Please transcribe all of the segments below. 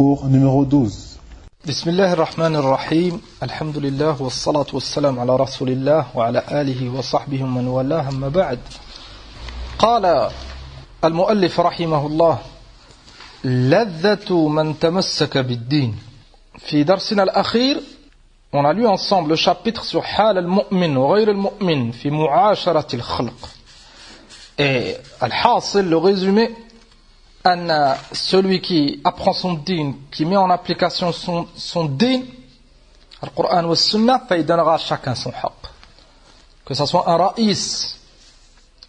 cours numéro 12. بسم الله الرحمن الرحيم الحمد لله والصلاة والسلام على رسول الله وعلى آله وصحبه ومن والاه أما بعد قال المؤلف رحمه الله لذة من تمسك بالدين في درسنا الأخير on a lu ensemble le chapitre sur حال المؤمن وغير المؤمن في معاشرة الخلق et الحاصل le résumé أن celui qui apprend son din, qui met en application son din, le Coran ou le Sunna, il donnera à chacun son haq. Que ce soit un raïs,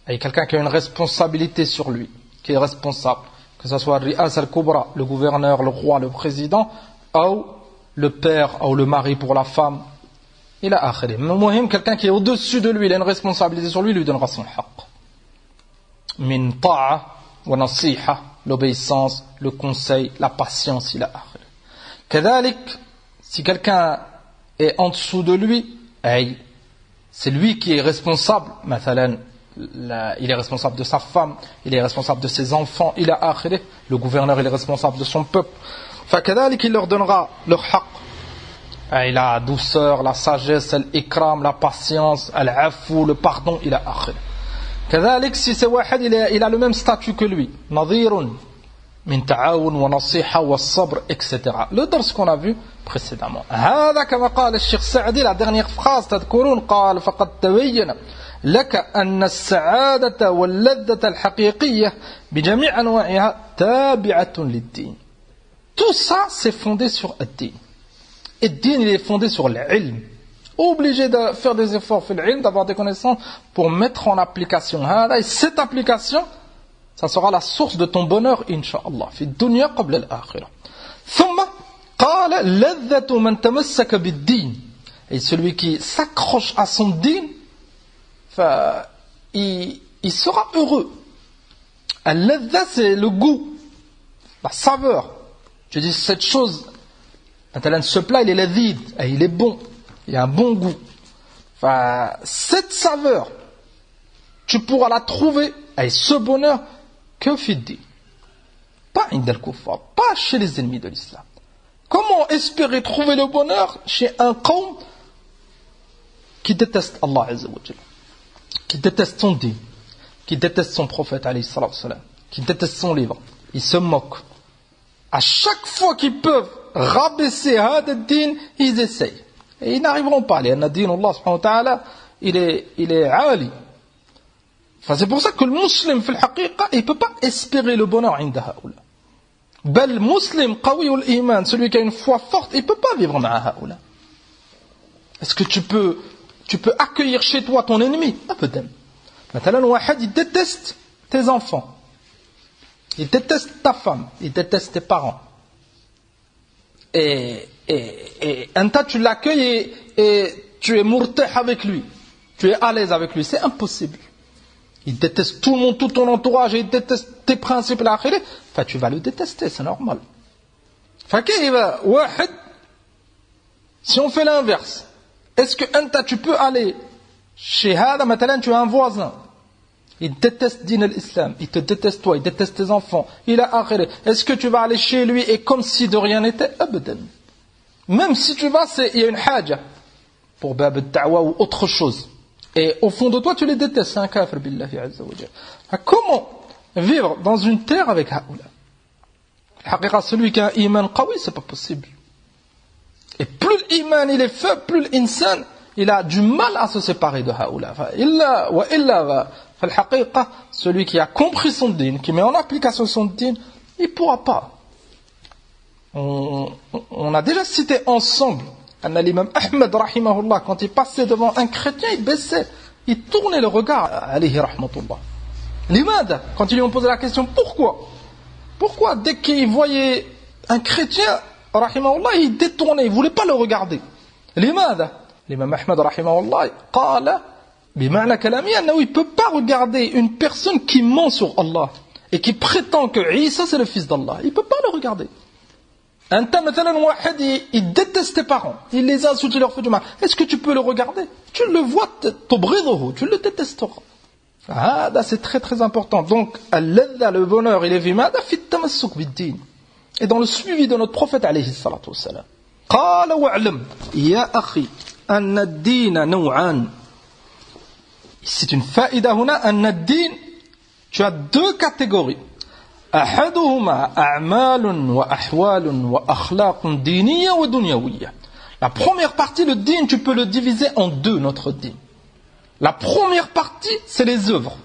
et quelqu'un qui a une responsabilité sur lui, qui est responsable, que ce soit le ri'as al-kubra, le gouverneur, le roi, le président, ou le père, ou le mari pour la femme, il a akhiri. Mais quelqu'un qui est au-dessus de lui, il a une responsabilité sur lui, lui donnera son haq. Min ta'a wa nasiha, l'obéissance, le conseil, la patience, il a akhir. Kadalik, si quelqu'un est en dessous de lui, c'est lui qui est responsable. Mathalan, il est responsable de sa femme, il est responsable de ses enfants, il a akhir. Le gouverneur, il est responsable de son peuple. Fakadalik, il leur donnera leur haq. La douceur, la sagesse, l'ikram, la patience, l'afou, le pardon, il a akhir. كذلك si c'est واحد il a le même statut que lui نظير من تعاون ونصيحة والصبر etc. le درس qu'on a vu précédemment هذا كما قال الشيخ سعدي la dernière phrase تذكرون قال فقد تبين لك أن السعادة واللذة الحقيقية بجميع أنواعها تابعة للدين. Tout ça c'est fondé sur الدين. الدين il est fondé sur العلم. Obligé de faire des efforts, d'avoir des connaissances pour mettre en application. Et cette application, ça sera la source de ton bonheur, incha'Allah. Fi dunya qabla al-akhirah. Thumma, qala ladhatu man tamassaka bid-din. Et celui qui s'accroche à son din, il sera heureux. Al-ladha, c'est le goût, la saveur. Je dis cette chose, ce plat, il est ladhid, il est bon. Il y a un bon goût. Cette saveur, tu pourras la trouver, et ce bonheur, que fiddi. Pas indal kuffar, pas chez les ennemis de l'islam. Comment espérer trouver le bonheur chez un qawm qui déteste Allah Azza wa Jalla, qui déteste son din, qui déteste son prophète alayhi salatu wa salam, qui déteste son livre. Ils se moquent. À chaque fois qu'ils peuvent rabaisser Had din, ils essayent. Et ils n'arriveront pas. Allah subhanahu wa ta'ala, il est ali. C'est pour ça que le musulman, في الحقيقة, il ne peut pas espérer le bonheur عند هؤلاء. بل مسلم قوي الإيمان, celui qui a une foi forte, il ne peut pas vivre مع هؤلاء. Est-ce que tu peux accueillir chez toi ton ennemi? أبدا. مثلا واحد il déteste tes enfants, il déteste ta femme, il déteste tes parents. Et un tas tu l'accueilles et tu es murtah avec lui, tu es à l'aise avec lui, c'est impossible. Il déteste tout le monde, tout ton entourage, et il déteste tes principes, tu vas le détester, c'est normal. Si on fait l'inverse, est-ce que un tas tu peux aller chez Hada, maintenant tu as un voisin, il déteste din l'islam, il te déteste toi, il déteste tes enfants, il a akhiré. Est-ce que tu vas aller chez lui et comme si de rien n'était? Abadan. Même si tu vas, il y a une haja pour bab al-da'wa ou autre chose. Et au fond de toi, tu les détestes. C'est un kafir billahi azza wa jalla. Comment vivre dans une terre avec haoula? Celui qui a un iman qawi, c'est pas possible. Et plus l'iman il est faible, plus l'insan il a du mal à se séparer de haoula. Celui qui a compris son din, qui met en application son din, il ne pourra pas. On a déjà cité ensemble l'imam Ahmed rahimahullah, quand il passait devant un chrétien, il baissait, il tournait le regard alayhi rahmatullah. Limada, quand ils lui ont posé la question pourquoi dès qu'il voyait un chrétien rahimahullah, il détournait, il ne voulait pas le regarder. Limada, l'imam Ahmed rahimahullah qala بمعنى كلامي أنه il peut pas regarder une personne qui ment sur Allah et qui prétend que Isa c'est le fils d'Allah, il peut pas le regarder. أنت مثلا واحد il déteste tes parents, il les insulte, il leur fait du mal, est-ce que tu peux le regarder? Tu le vois, تبغضه, tu le détesteras. C'est très très important. Donc le bonheur il est في ماذا؟ في التمسك بالدين. et dans le suivi de notre prophète alayhi salatu wassalam. قال واعلم يا أخي أن الدين نوعان. C'est une faïda هنا أن الدين, tu as deux catégories. أحدهما أعمال وأحوال وأخلاق دينية ودنيوية. La première partie, le din, tu peux le diviser en deux, notre din. La première partie, c'est les œuvres,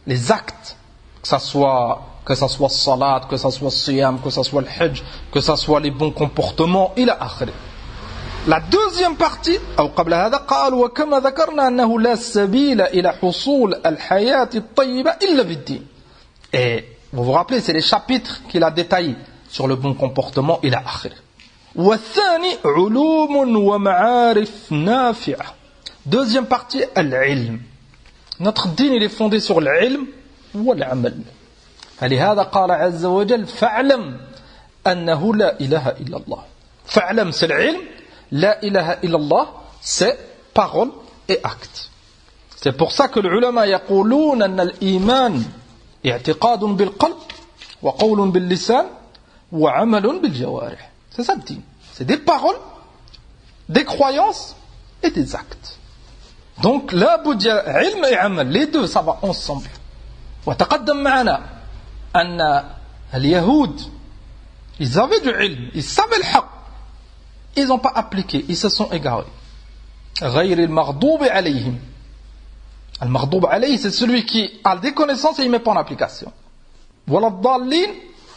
les actes, que ça soit salat, que ça soit siyam, que ça soit le hajj, que ça soit les bons comportements, ila akhiri. La deuxième partie, أو قبل هذا قال وكما ذكرنا أنه لا سبيل إلى حصول الحياة الطيبة إلا بالدين. Et vous vous rappelez, c'est les chapitres qu'il a détaillés sur le bon comportement, ila akhiri. والثاني علوم ومعارف نافعة. Deuxième partie, al-ilm. Notre din, il est fondé sur l'ilm wal-amal. فلهذا قال عز وجل فاعلم أنه لا إله إلا الله. فاعلم c'est l'ilm, لا إله إلا الله c'est parole et acte. C'est pour ça que les ulama يقولون أن الإيمان اعتقاد بالقلب وقول باللسان وعمل بالجوارح. C'est ça le din. C'est des paroles, des croyances et des actes. Donc لا بد علم et عمل, les deux ça va ensemble. وتقدم معنا أن اليهود ils avaient du ilm, ils savaient le haqq, ils n'ont pas appliqué, ils se sont égarés. غير المغضوب عليهم. المغضوب عليه c'est celui qui a des connaissances et il ne met pas en application. ولا الضالين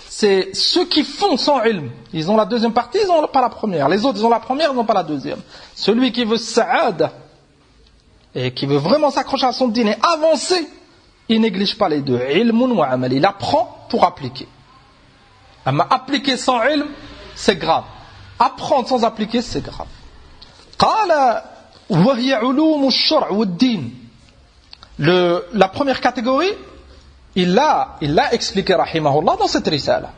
c'est ceux qui font sans ilm. Ils ont la deuxième partie, ils n'ont pas la première. Les autres ils ont la première, ils n'ont pas la deuxième. Celui qui veut sa'ada et qui veut vraiment s'accrocher à son din et avancer, il néglige pas les deux. Ilmun wa amal. Il apprend pour appliquer. Mais appliquer sans ilm, c'est grave. Apprendre sans appliquer, c'est grave. قال وهي علوم الشرع والدين. La première catégorie, il l'a expliqué rahimahullah dans cette risala.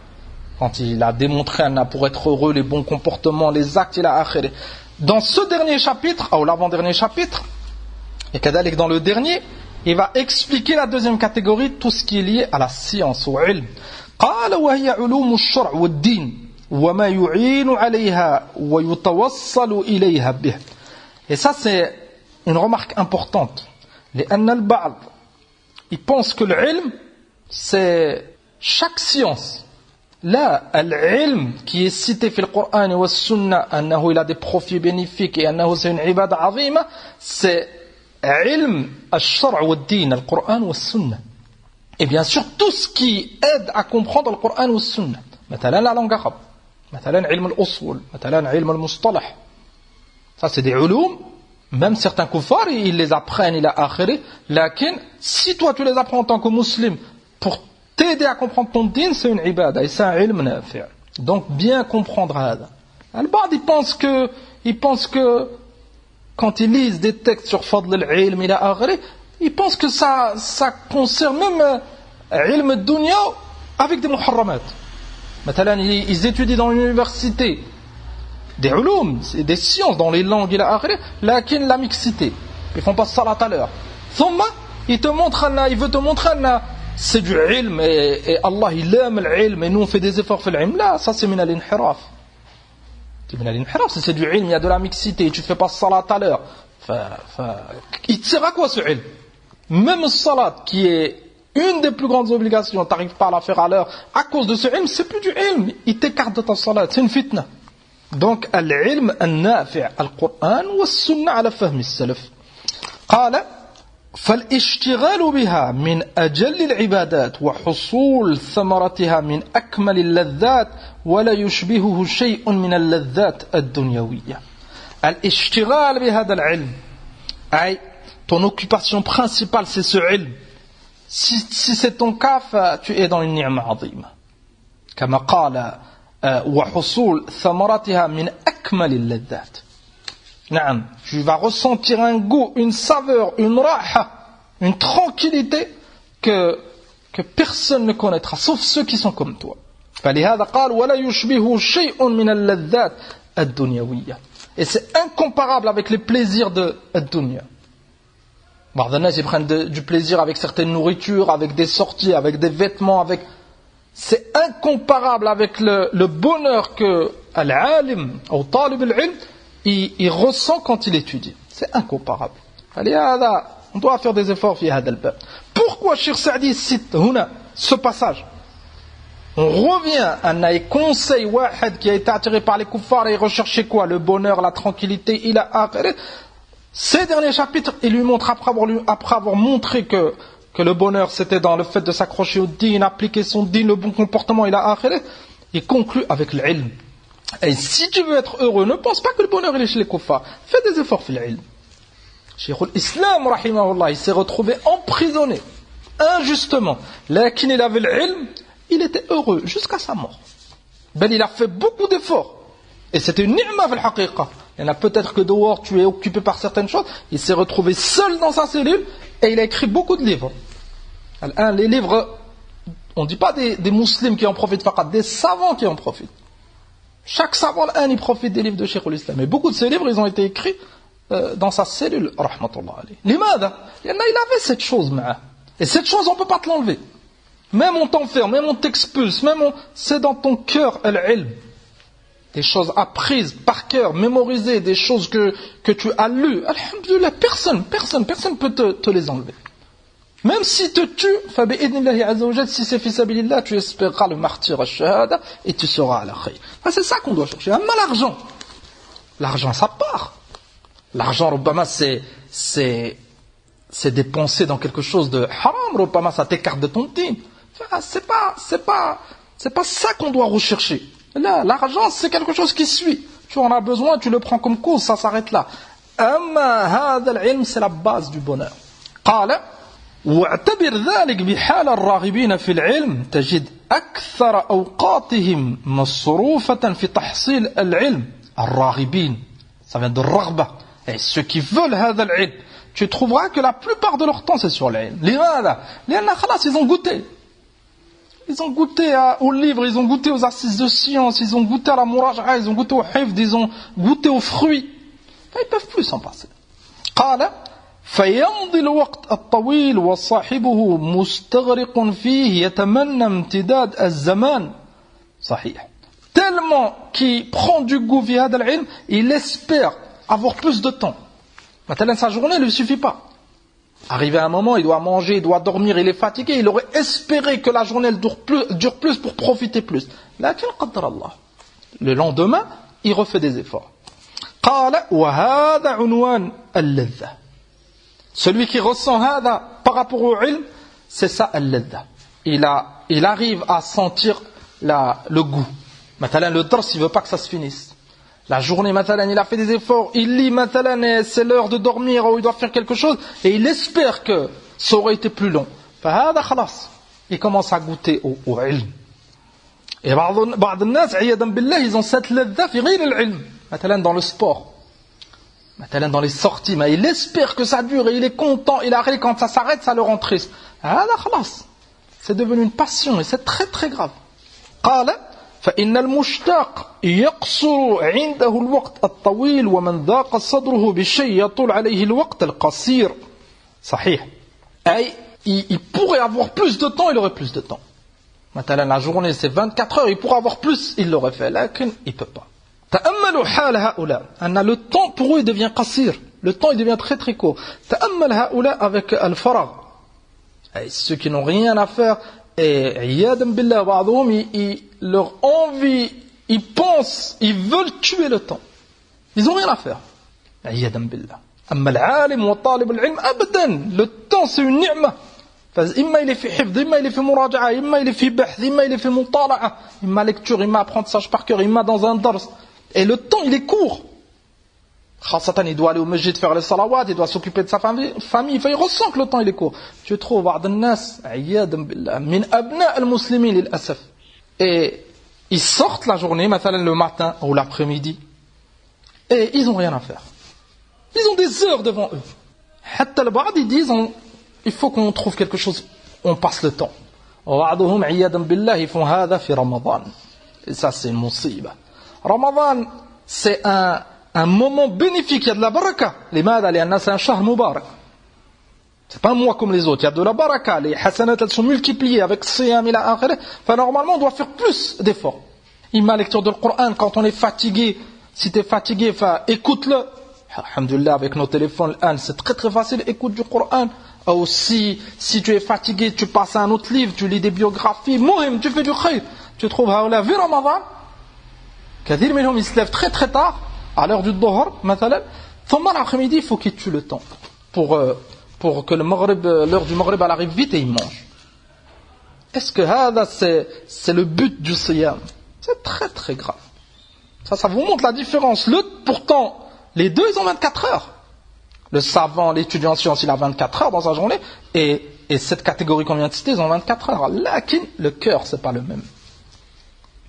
Quand il a démontré pour être heureux les bons comportements, les actes, il a akhiri. Dans ce dernier chapitre, ou l'avant-dernier chapitre, et kadalik dans le dernier, il va expliquer la deuxième catégorie, tout ce qui est lié à la science, au ilm. قال وهي علوم الشرع والدين وما يعين عليها ويتوصل إليها به. Et ça c'est une remarque importante. لأن البعض il pense que l'ilm c'est chaque science. Là, l'ilm qui est cité في القرآن والسنة أنه il a des profits bénéfiques et أنه c'est une ibada azima, c'est ilm al-shar' wa al-din, al-Qur'an wa al-Sunnah. Et bien sûr, tout ce qui aide à comprendre le Qur'an wa al-Sunnah. مثلا la langue arabe, مثلا ilm al-usul, مثلا ilm al-mustalah. Ça c'est des ulum, même certains kuffars, ils les apprennent, il a akhiri. Lakin, si toi tu les apprends en tant que musulman, pour t'aider à comprendre ton din, c'est une ibada, et c'est un ilm nafi'. Donc bien comprendre hada. Al-Ba'd, ils pensent que quand ils lisent des textes sur Fadl al-Ilm, ils pensent que ça concerne même Ilm al-Dunya avec des muharramat. Maintenant, ils étudient dans l'université des ulum, des sciences dans les langues, lakin la mixité. Ils font pas salat à l'heure. Thumma, il veut te montrer c'est du ilm et Allah il aime l'ilm et nous on fait des efforts pour l'ilm. Là, ça c'est min al-inhiraf. C'est du ilm, il y a de la mixité, tu ne fais pas salat à l'heure. Il te sert à quoi ce ilm? Même le salat, qui est une des plus grandes obligations, tu n'arrives pas à la faire à l'heure, à cause de ce ilm, c'est plus du ilm, il t'écarte de ta salat, c'est une fitna. Donc, al-ilm al-nafi' al-Qur'an wa al-Sunnah ala fahmi al-salaf. قال فالاشتغال بها من أجل العبادات وحصول ثمرتها من أكمل اللذات ولا يشبهه شيء من اللذات الدنيوية. الاشتغال بهذا العلم أي ton occupation principale c'est ce ilm. Si c'est ton cas, tu es dans une ni'ma عظيمة. كما قال وحصول ثمرتها من أكمل اللذات. نعم, tu vas ressentir un goût, une saveur, une raha, une tranquillité que personne ne connaîtra, sauf ceux qui sont comme toi. فلهذا قال ولا يشبه شيء من اللذات الدنيوية. Et c'est incomparable avec les plaisirs de الدنيا. بعض الناس ils prennent du plaisir avec certaines nourritures, avec des sorties, avec des vêtements, avec c'est incomparable avec le bonheur que al-alim ou talib al-ilm il ressent quand il étudie. C'est incomparable. On doit faire des efforts في هذا الباب. Pourquoi Cheikh Saadi cite هنا ce passage? On revient à un conseil wahid qui a été attiré par les kuffars et recherchait quoi? Le bonheur, la tranquillité, il a akhirah. Ces derniers chapitres, il lui montre après avoir montré que le bonheur c'était dans le fait de s'accrocher au din, appliquer son din, le bon comportement, il a akhirah. Il conclut avec l'ilm. Et si tu veux être heureux, ne pense pas que le bonheur il est chez les kuffars. Fais des efforts fil ilm. Cheikh al-Islam, rahimahullah, il s'est retrouvé emprisonné, injustement. Lakin il avait l'ilm, il était heureux jusqu'à sa mort. Ben, il a fait beaucoup d'efforts. Et c'était une ni'ma fil haqiqa. Il y en a peut-être que dehors, tu es occupé par certaines choses. Il s'est retrouvé seul dans sa cellule et il a écrit beaucoup de livres. Les livres, on ne dit pas des musulmans qui en profitent, des savants qui en profitent. Chaque savant, il profite des livres de Cheikh al-Islam. Et beaucoup de ces livres, ils ont été écrits dans sa cellule, rahmatullah alayhi. Limada, il avait cette chose, et cette chose, on ne peut pas te l'enlever. Même on t'enferme, même on t'expulse, c'est dans ton cœur, al-ilm. Des choses apprises par cœur, mémorisées, des choses que tu as lues. Alhamdulillah, personne peut te les enlever. Même si te tue, si c'est fisabilillah, tu espéreras le martyr al-shahada et tu seras à la khayr. C'est ça qu'on doit chercher. Amma l'argent. L'argent, ça part. L'argent, Rubbama, c'est dépensé dans quelque chose de haram, Rubbama, ça t'écarte de ton din. C'est pas ça qu'on doit rechercher. Là, l'argent, c'est quelque chose qui suit. Tu en as besoin, tu le prends comme cause, ça s'arrête là. Amma hada al-ilm, c'est la base du bonheur. Qala واعتبر ذلك بحال الراغبين في العلم تجد أكثر أوقاتهم مصروفة في تحصيل العلم الراغبين ça vient de raghba et ceux qui veulent هذا العلم tu trouveras que la plupart de leur temps c'est sur l'ilm لماذا لأن خلاص ils ont goûté aux livres, ils ont goûté aux assises de science, ils ont goûté à la muraja'a, ils ont goûté au hifd, ils ont goûté aux fruits. Ils peuvent plus s'en passer. قال فيمضي الوقت الطويل وصاحبه مستغرق فيه يتمنى امتداد الزمان صحيح tellement qu'il prend du goût في هذا العلم il espère avoir plus de temps maintenant sa journée ne lui suffit pas arrivé à un moment il doit manger, il doit dormir, il est fatigué il aurait espéré que la journée elle dure plus pour profiter plus لكن قدر الله le lendemain il refait des efforts قال وهذا عنوان اللذة celui qui ressent hada par rapport au ilm, c'est ça al-ladha. Il arrive à sentir le goût. Matalan, le dars, il veut pas que ça se finisse. La journée, matalan, il a fait des efforts, il lit, matalan, c'est l'heure de dormir ou il doit faire quelque chose, et il espère que ça aurait été plus long. Fahada khalas. Il commence à goûter au ilm. Et بعض الناس عياذا بالله, ils ont cette ladha fi ghayr al-ilm. Matalan, dans le sport. Maintenant dans les sorties, mais il espère que ça dure et il est content, il arrive quand ça s'arrête, ça le rend triste. Ah là, khalas. C'est devenu une passion et c'est très très grave. قال فإن المشتاق يقصر عنده الوقت الطويل ومن ضاق صدره بشيء يطول عليه الوقت القصير. صحيح. أي il pourrait avoir plus de temps, il aurait plus de temps. Maintenant la journée c'est 24 heures, il pourrait avoir plus, il l'aurait fait. Là, il peut pas. تأملوا حال هؤلاء أن le temps pour eux il devient قصير le temps il devient très très court تأمل هؤلاء avec الفراغ ceux qui n'ont rien à faire et عياذا بالله بعضهم leur envie ils pensent ils veulent tuer le temps ils n'ont rien à faire عياذا بالله أما العالم وطالب العلم أبدا le temps c'est une نعمة إما il est في حفظ إما il est في مراجعة إما il est في بحث إما il est في مطالعة إما lecture إما apprentissage par cœur إما dans un dars. Et le temps, il est court. Khassatan, il doit aller au masjid faire les salawat, il doit s'occuper de sa famille. Il ressent que le temps, il est court. Tu trouves, min abna al-muslimin, lil-asaf. Et ils sortent la journée, le matin ou l'après-midi, et ils n'ont rien à faire. Ils ont des heures devant eux. Hatta al-ba'd, ils disent, il faut qu'on trouve quelque chose, on passe le temps. Ils font hada fi Ramadan. Et ça, c'est une musiba. Ramadan, c'est un moment bénéfique, il y a de la baraka. لماذا؟ لأن c'est un shahr mubarak. C'est pas un mois comme les autres. Il y a de la baraka. Les hasanat, elles sont multipliées avec siyam ila akhirih. Enfin, normalement, on doit faire plus d'efforts. Imma lecture du Coran, quand on est fatigué, si tu es fatigué, enfin, écoute-le. Alhamdulillah, avec nos téléphones, c'est très très facile, écoute du Coran. Aussi, si tu es fatigué, tu passes à un autre livre, tu lis des biographies. Mohim, tu fais du khayr. Tu trouves, haoula, vu Ramadan. Kadir minhum, ils se lèvent très très tard, à l'heure du dhuhr, مثلا. Thumma l'après-midi, il faut qu'ils tuent le temps. Pour que l'heure du Maghrib, elle arrive vite et ils mangent. Est-ce que c'est le but du siyam? C'est très très grave. Ça vous montre la différence. Pourtant, les deux, ils ont 24 heures. Le savant, l'étudiant en sciences, il a 24 heures dans sa journée. Et cette catégorie qu'on vient de citer, ils ont 24 heures. Lakin, le cœur, c'est pas le même.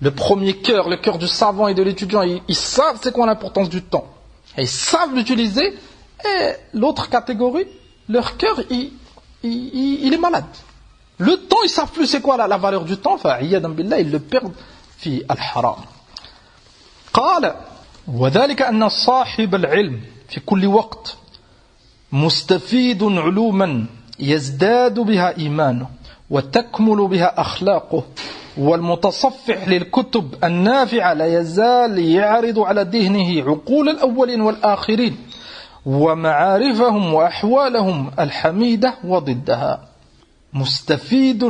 Le premier cœur, le cœur du savant et de l'étudiant, ils savent c'est quoi l'importance du temps. Et ils savent l'utiliser. Et l'autre catégorie, leur cœur, il est malade. Le temps, ils savent plus c'est quoi la valeur du temps. Enfin, iyadan billah, ils le perdent fi al-haram. قال وذلك أن صاحب العلم في كل وقت مستفيد علوما يزداد بها إيمانه وتكمل بها أخلاقه والمتصفح للكتب النافعة لا يزال يعرض على ذهنه عقول الأولين والآخرين ومعارفهم وأحوالهم الحميدة وضدها مستفيد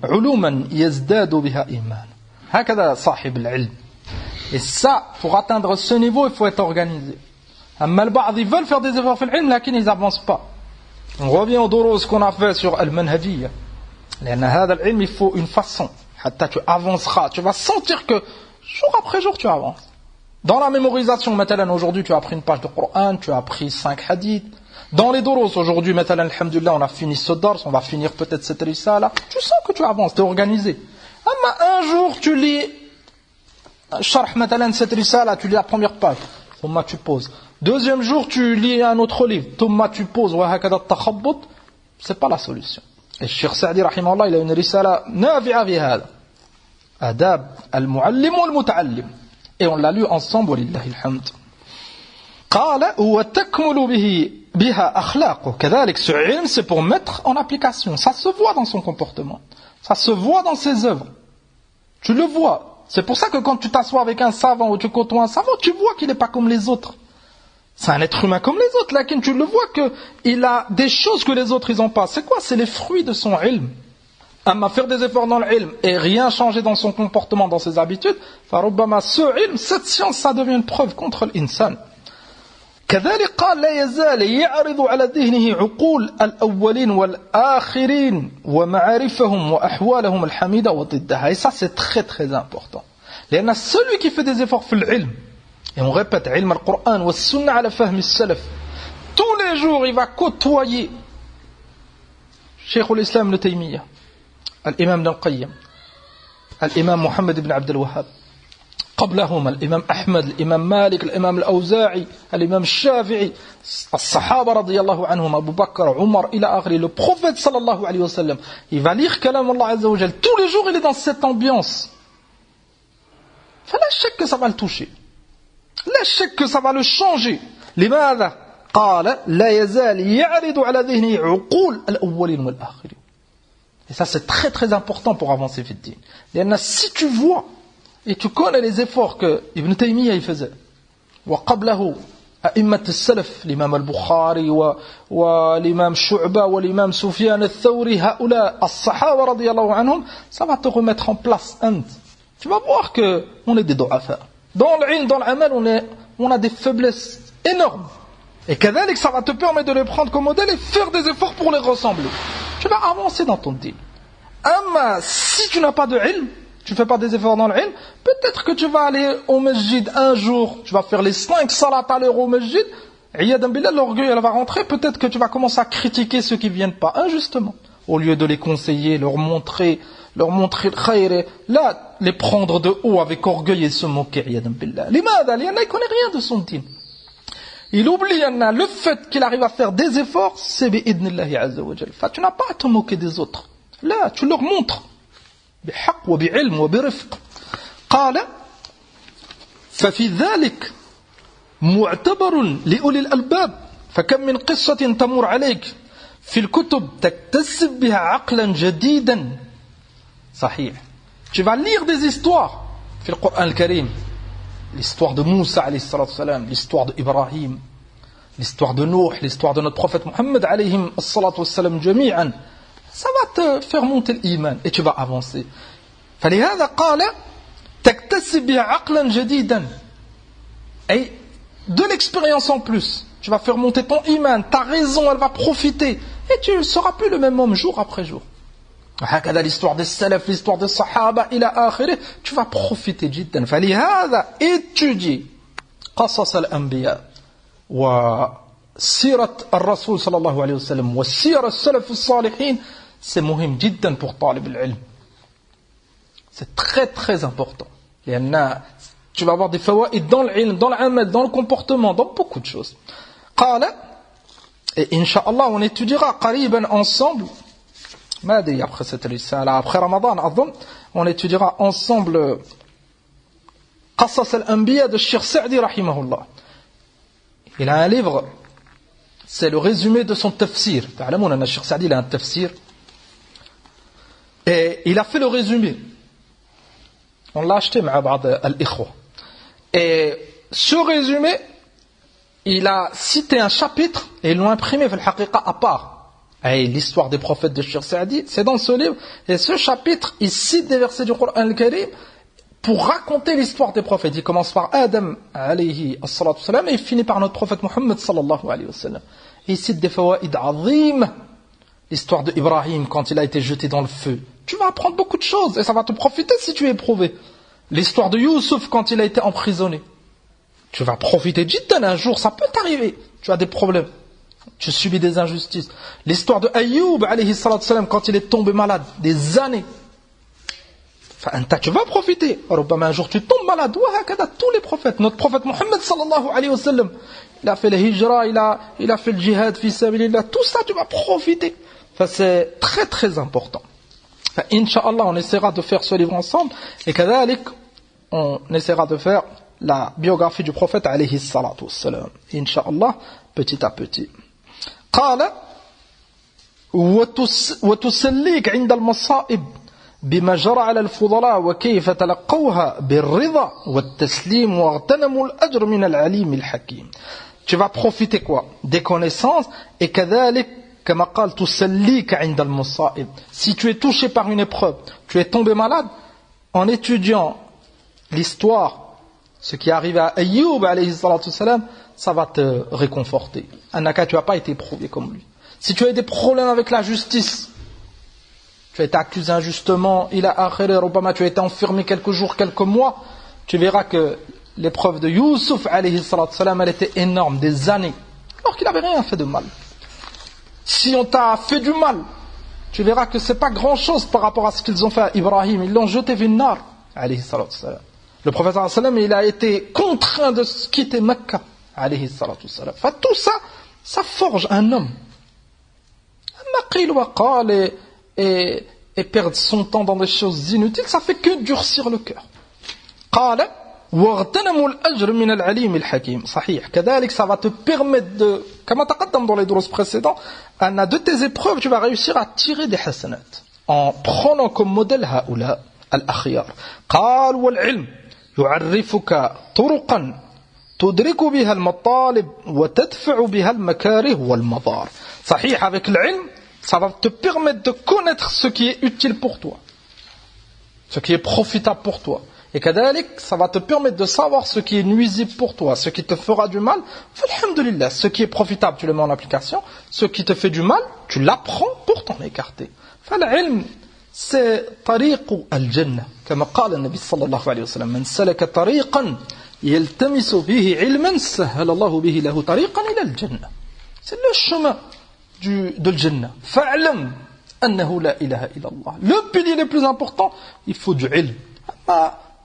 علوما يزداد بها إيمانه هكذا صاحب العلم. Et ça, pour atteindre ce niveau, il faut être organisé. Amma al-ba'd, ils veulent faire des efforts fil ilm, lakin ils n'avancent pas. On revient au doro ce qu'on a fait sur al-manhajiyya. Il faut une façon. Tu avanceras. Tu vas sentir que jour après jour, tu avances. Dans la mémorisation, maintenant, aujourd'hui, tu as appris une page de Coran, tu as appris 5 hadiths. Dans les doros, aujourd'hui, maintenant, alhamdulillah, on a fini ce dars, on va finir peut-être cette risala. Tu sens que tu avances, tu es organisé. Amma un jour, tu lis Sharh مثلا cette risala, tu lis la première page, thumma tu poses. Deuxième jour, tu lis un autre livre, thumma tu poses, wa hakada takhabbut, c'est pas la solution. Et Cheikh Saadi rahimahullah, il a une risala nafi'a fi hada. Adab al-muallim wal-muta'allim. Et on l'a lu ensemble, walillahi alhamd. قال وتكمل به بها أخلاقه كذلك. Ce ilm, c'est pour mettre en application. Ça se voit dans son comportement. Ça se voit dans ses œuvres. Tu le vois. C'est pour ça que quand tu t'assois avec un savant ou tu côtoies un savant, tu vois qu'il n'est pas comme les autres. C'est un être humain comme les autres, là, tu le vois qu'il a des choses que les autres ils n'ont pas. C'est quoi? C'est les fruits de son ilm. Amma faire des efforts dans l'ilm et rien changer dans son comportement, dans ses habitudes, farubbama ce ilm, cette science, ça devient une preuve contre l'insan. كذلك قال لا يزال يعرض على ذهنه عقول الأولين والآخرين ومعارفهم وأحوالهم الحميدة وضدها. Et ça c'est très très important. لأن celui qui fait des efforts في العلم, et on répète, علم القرآن والسنة على فهم السلف, tous les jours il va côtoyer شيخ الإسلام ابن تيمية, الإمام ابن القيم, الإمام محمد بن عبد الوهاب, قبلهما الإمام أحمد, الإمام مالك, الإمام الأوزاعي, الإمام الشافعي, الصحابة رضي الله عنهم, Abu Bakr, Omar, إلى آخره. Le prophète sallallahu alayhi wa sallam, il va lire kalam Allah azza wa jal. Tous les jours, il est dans cette ambiance. فلا شك que ça va le toucher. لا شك que ça va le changer. لماذا؟ قال لا يزال يعرض على ذهنه عقول الأولين والآخرين. Et ça, c'est très très important pour avancer في الدين. لأن si tu vois et tu connais les efforts que Ibn Taymiyyah il faisait. وقبله أئمة السلف, l'imam al-Bukhari, l'imam Shu'ba, l'imam Sufyan al-Thawri, هؤلاء الصحابة رضي الله عنهم, ça va te remettre en place. Tu vas voir que on est des du'afa. Dans l'ilm, dans l'amal, on a des faiblesses énormes. Et كذلك, ça va te permettre de les prendre comme modèle et faire des efforts pour les ressembler. Tu vas avancer dans ton din. Amma, si tu n'as pas de ilm, tu ne fais pas des efforts dans l'ilm, peut-être que tu vas aller au masjid un jour, tu vas faire les 5 salats à l'heure au masjid, iyadan billah, l'orgueil elle va rentrer, peut-être que tu vas commencer à critiquer ceux qui ne viennent pas, injustement. Au lieu de les conseiller, leur montrer le khayr, là, les prendre de haut avec orgueil et se moquer, iyadan billah. Limada, il ne connaît rien de son din. Il oublie, le fait qu'il arrive à faire des efforts, c'est bi'idnillahi azza wa jal. Tu n'as pas à te moquer des autres. Là, tu leur montres. بحق وبعلم وبرفق. قال ففي ذلك معتبر لأولي الألباب فكم من قصة تمر عليك في الكتب تكتسب بها عقلا جديدا. صحيح. Tu vas lire des histoires في القرآن الكريم. L'histoire de Moussa alayhi salatu salam, l'histoire d'Ibrahim, l'histoire de Nuh, l'histoire de notre prophète Mohammed alayhi salatu salam jami'an. Ça va te faire monter l'iman et tu vas avancer. فلهذا قال تكتسب بها عقلا جديدا. Et de l'expérience en plus. Tu vas faire monter ton iman, ta raison, elle va profiter. Et tu ne seras plus le même homme jour après jour. هكذا l'histoire des salafs, l'histoire des sahaba, إلى آخره, tu vas profiter جدا. فلهذا étudie قصص الأنبياء وسيرة الرسول صلى الله عليه وسلم وسيرة السلف الصالحين. C'est مهم جدا pour طالب العلم. C'est très très important. لأن tu vas avoir des fawaïd dans l'ilm, dans l'amal, dans le comportement, dans beaucoup de choses. قال, et Inch'Allah, on étudiera قريبا ensemble, ما أدري après cette رسالة, après Ramadan, أظن, on étudiera ensemble قصص الأنبياء de Cheikh Sa'di رحمه الله. Il a un livre, c'est le résumé de son tafsir. تعلمون أن Cheikh Sa'di il a un tafsir. Et il a fait le résumé. On l'a acheté مع بعض الإخوة. Et ce résumé, il a cité un chapitre et ils l'ont imprimé في الحقيقة à part. Et l'histoire des prophètes de Cheikh Sa'di, c'est dans ce livre. Et ce chapitre, il cite des versets du Coran al-Karim pour raconter l'histoire des prophètes. Il commence par Adam alayhi as-salatu salam et il finit par notre prophète Muhammad sallallahu alayhi wa sallam. Et il cite des fawaïd azim. L'histoire de Ibrahim quand il a été jeté dans le feu. Tu vas apprendre beaucoup de choses et ça va te profiter si tu es éprouvé. L'histoire de Youssouf quand il a été emprisonné. Tu vas profiter jiddan un jour, ça peut t'arriver. Tu as des problèmes. Tu subis des injustices. L'histoire de Ayyub alayhi salatu salam quand il est tombé malade, des années. Enfin, tu vas profiter. Un jour tu tombes malade. Tous les prophètes. Notre prophète Muhammad sallallahu alayhi wa sallam, il a fait le hijra, il a fait le jihad fi sabilillah. Tout ça tu vas profiter. Enfin, c'est très très important. Inch'Allah, on essaiera de faire ce livre ensemble. Et kadhalik, on essaiera de faire la biographie du prophète alayhi salatu wassalam. Inch'Allah, petit à petit. قال وتسليك عند المصائب بما جرى على الفضلاء وكيف تلقوها بالرضا والتسليم واغتنموا الأجر من العليم الحكيم. Tu vas profiter quoi? Des connaissances et كذلك كما قال تسليك عند المصائب. Si tu es touché par une épreuve, tu es tombé malade, en étudiant l'histoire, ce qui est arrivé à Ayyub alayhi salatu salam, ça va te réconforter. Annaka, tu n'as pas été éprouvé comme lui. Si tu as des problèmes avec la justice, tu as été accusé injustement, tu as été enfermé quelques jours, quelques mois, tu verras que l'épreuve de Youssouf alayhi salatu salam, elle était énorme, des années, alors qu'il n'avait rien fait de mal. Si on t'a fait du mal, tu verras que ce n'est pas grand chose par rapport à ce qu'ils ont fait à Ibrahim. Ils l'ont jeté vers nar alayhi salatu salam. Le prophète sallallahu alayhi wa sallam, il a été contraint de quitter Mecca alayhi salatu salam. Enfin, tout ça, ça forge un homme. Et perdre son temps dans des choses inutiles, ça fait que durcir le cœur. قال واغتنموا الأجر من العليم الحكيم. صحيح. كذلك ça va te permettre de, كما تقدم dans les دروس précédents, de tes épreuves, tu vas réussir à tirer des hasanat en prenant comme modèle هؤلاء الأخيار. قال والعلم يعرفك طرقا تدرك بها المطالب وتدفع بها المكاره والمضار. صحيح, avec l'ilm, ça va te permettre de connaître ce qui est utile pour toi, ce qui est profitable pour toi. Et kadalik, ça va te permettre de savoir ce qui est nuisible pour toi, ce qui te fera du mal. Alhamdulillah, ce qui est profitable, tu le mets en application. Ce qui te fait du mal, tu l'apprends pour t'en écarter. L'ilm, c'est tariqu al-jannah. Comme قال النبي صلى الله عليه وسلم من سلك طريقا يلتمس به علما سهل الله به له طريقا إلى الجنة. C'est le chemin de l'Jannah. Fa'lam annahu la ilaha illallah. Le pilier le plus important, il faut du ilm.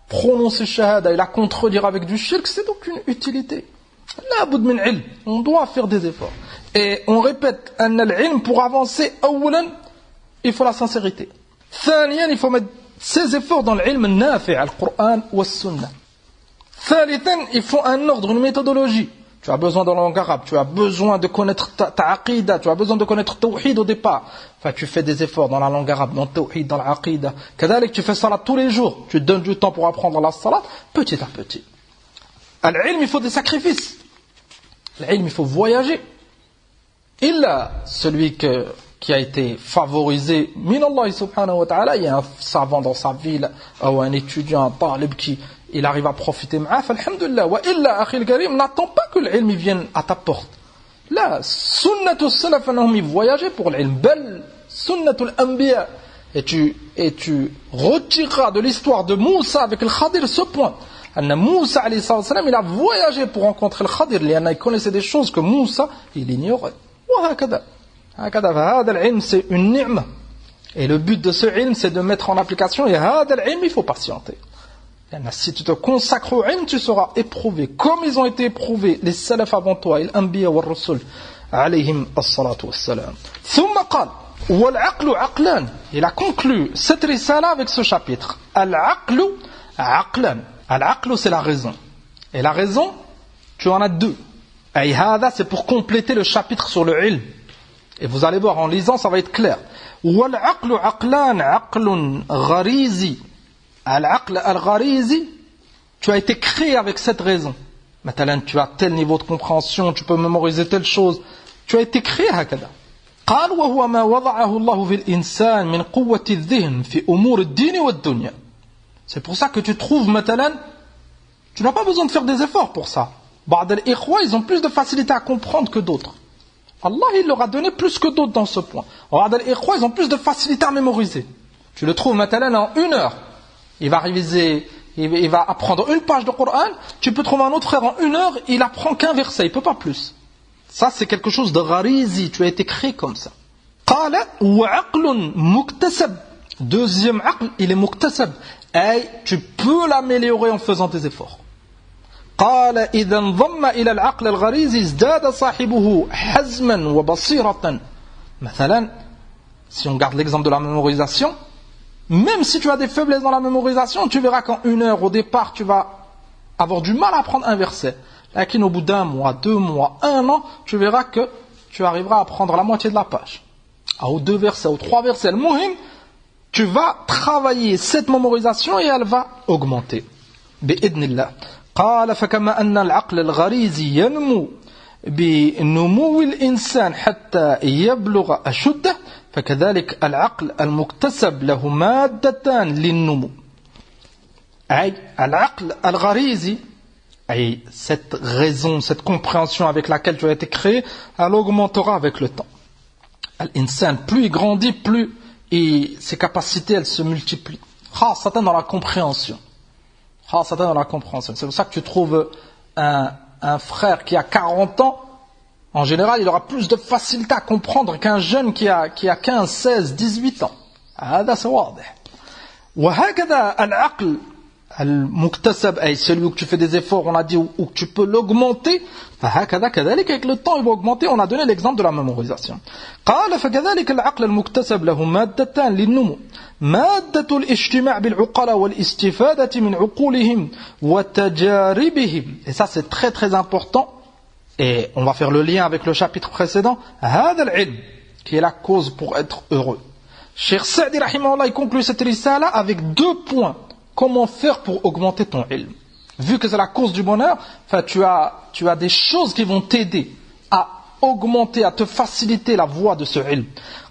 Prononcer shahada et la contredire avec du shirk, c'est d'aucune utilité. La boud min ilm. On doit faire des efforts. Et on répète, anna al-ilm, pour avancer, awlan, il faut la sincérité. Thaniyan, il faut mettre ses efforts dans l'ilm nafi' al-Qur'an wa sunnah. Thalithan, il faut un ordre, une méthodologie. tu as besoin de la langue arabe, tu as besoin de connaître ta aqida, tu as besoin de connaître tawhid au départ. Enfin, tu fais des efforts dans la langue arabe, dans le tawhid, dans l'aqida. Kadalik, tu fais salat tous les jours, tu te donnes du temps pour apprendre la salat, petit à petit. Al-ilm, il faut des sacrifices. L'ilm, il faut voyager. Il a celui qui a été favorisé, min Allah subhanahu wa ta'ala, il y a un savant dans sa ville, ou un étudiant, un talib qui il arrive à profiter, alhamdulillah. Wa illa, akhil karim, n'attends pas que l'ilm vienne à ta porte. Là, sunnatul salaf, ils voyageaient pour l'ilm. Bel, sunnatul anbiya. Et tu retireras de l'histoire de Moussa avec le Khadir ce point. Moussa, alayhi salam, il a voyagé pour rencontrer le Khadir. Il connaissait des choses que Moussa, il ignorait. C'est une ni'ma. Et le but de ce ilm, c'est de mettre en application. Et il faut patienter. Si tu te consacres au ilm, tu seras éprouvé. Comme ils ont été éprouvés, les salaf avant toi, les anbiya wa rasul, alayhim as-salatu was-salam. Thumma qal, wal-aqlu aqlan. Il a conclu cette risala avec ce chapitre. Al-aqlu aqlan. Al-aqlu, c'est la raison. Et la raison, tu en as deux. Et hada, c'est pour compléter le chapitre sur le ilm. Et vous allez voir, en lisant, ça va être clair. Wal-aqlu aqlan, aqlun gharizi. Al-aql al-gharizi, tu as été créé avec cette raison. Maintenant, tu as tel niveau de compréhension, tu peux mémoriser telle chose. Tu as été créé hakada. قال وهو ما وضعه الله في الإنسان من قوة الذهن في أمور الدين والدنيا. C'est pour ça que tu trouves maintenant, tu n'as pas besoin de faire des efforts pour ça. بعض الإخوة, ils ont plus de facilité à comprendre que d'autres. Allah, il leur a donné plus que d'autres dans ce point. بعض الإخوة, ils ont plus de facilité à mémoriser. Tu le trouves maintenant en 1 heure. Il va réviser, il va apprendre une page de Coran. Tu peux trouver un autre frère en 1 heure, il apprend qu'un verset, il ne peut pas plus. Ça, c'est quelque chose de gharizi, tu as été créé comme ça. قال وعقل مكتسب. Deuxième aql, il est muktasab. Et tu peux l'améliorer en faisant des efforts. قال إذا انضم إلى العقل الغريزي ازداد صاحبه حزما وبصيرة. مثلا, si on garde l'exemple de la mémorisation, même si tu as des faiblesses dans la mémorisation, tu verras qu'en 1 heure, au départ, tu vas avoir du mal à apprendre un verset. Au bout d'1 mois, 2 mois, 1 an, tu verras que tu arriveras à apprendre la moitié de la page. Aux 2 versets, aux 3 versets, le muhim, tu vas travailler cette mémorisation et elle va augmenter. Bi'idnillah. قال فكما أن العقل الغريزي ينمو بنمو الإنسان حتى يبلغ أشده فكذلك العقل المكتسب له مادتان للنمو. أي العقل الغريزي, أي cette raison, cette compréhension avec laquelle tu as été créé, elle augmentera avec le temps. L'insan, plus il grandit, plus ses capacités elles se multiplient. Khasatan dans la compréhension. C'est pour ça que tu trouves un frère qui a 40 ans, en général, il aura plus de facilité à comprendre qu'un jeune qui a 15, 16, 18 ans. هذا واضح. وهكذا العقل المكتسب, أي celui où tu fais des efforts, on a dit, où tu peux l'augmenter. فهكذا كذلك, avec le temps, il va augmenter. On a donné l'exemple de la mémorisation. قال فكذلك العقل المكتسب له مادتان للنمو. مادة الاجتماع بالعقلاء والاستفادة من عقولهم وتجاربهم. Et ça, c'est très très important. Et on va faire le lien avec le chapitre précédent. هذا العلم, qui est la cause pour être heureux. Cheikh Sa'di rahimahullah, il conclut cette risala avec 2 points. Comment faire pour augmenter ton ilm? Vu que c'est la cause du bonheur, tu as des choses qui vont t'aider à augmenter, à te faciliter la voie de ce ilm.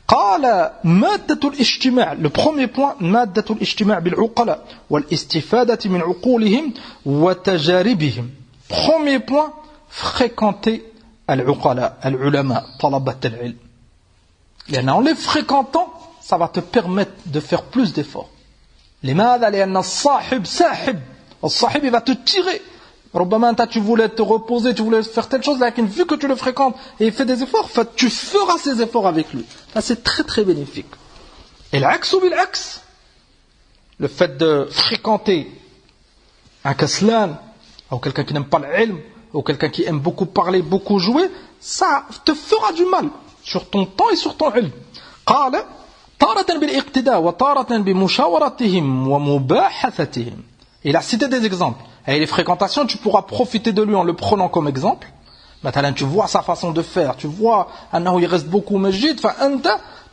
قال مادة الاجتماع. Le premier point, مادة الاجتماع بالعقلاء والاستفادة من عقولهم وتجاربهم. Premier point, fréquenter al-uqala, al-ulama, talabat al-ilm. En les fréquentant, ça va te permettre de faire plus d'efforts. لماذا؟ لأن الصاحب ساحب. الصاحب, il va te tirer. ربما tu voulais te reposer, tu voulais faire telle chose, mais vu que tu le fréquentes et il fait des efforts, tu feras ces efforts avec lui. Ça, c'est très très bénéfique. Et l'aks ou bil'aks, le fait de fréquenter un kaslan, ou quelqu'un qui n'aime pas l'ilm, ou quelqu'un qui aime beaucoup parler, beaucoup jouer, ça te fera du mal sur ton temps et sur ton ilm. قال تارة بالاقتداء وتارة بمشاورتهم ومباحثتهم. Il a cité des exemples. Et les fréquentations, tu pourras profiter de lui en le prenant comme exemple. Maintenant, tu vois sa façon de faire, tu vois, il reste beaucoup majid,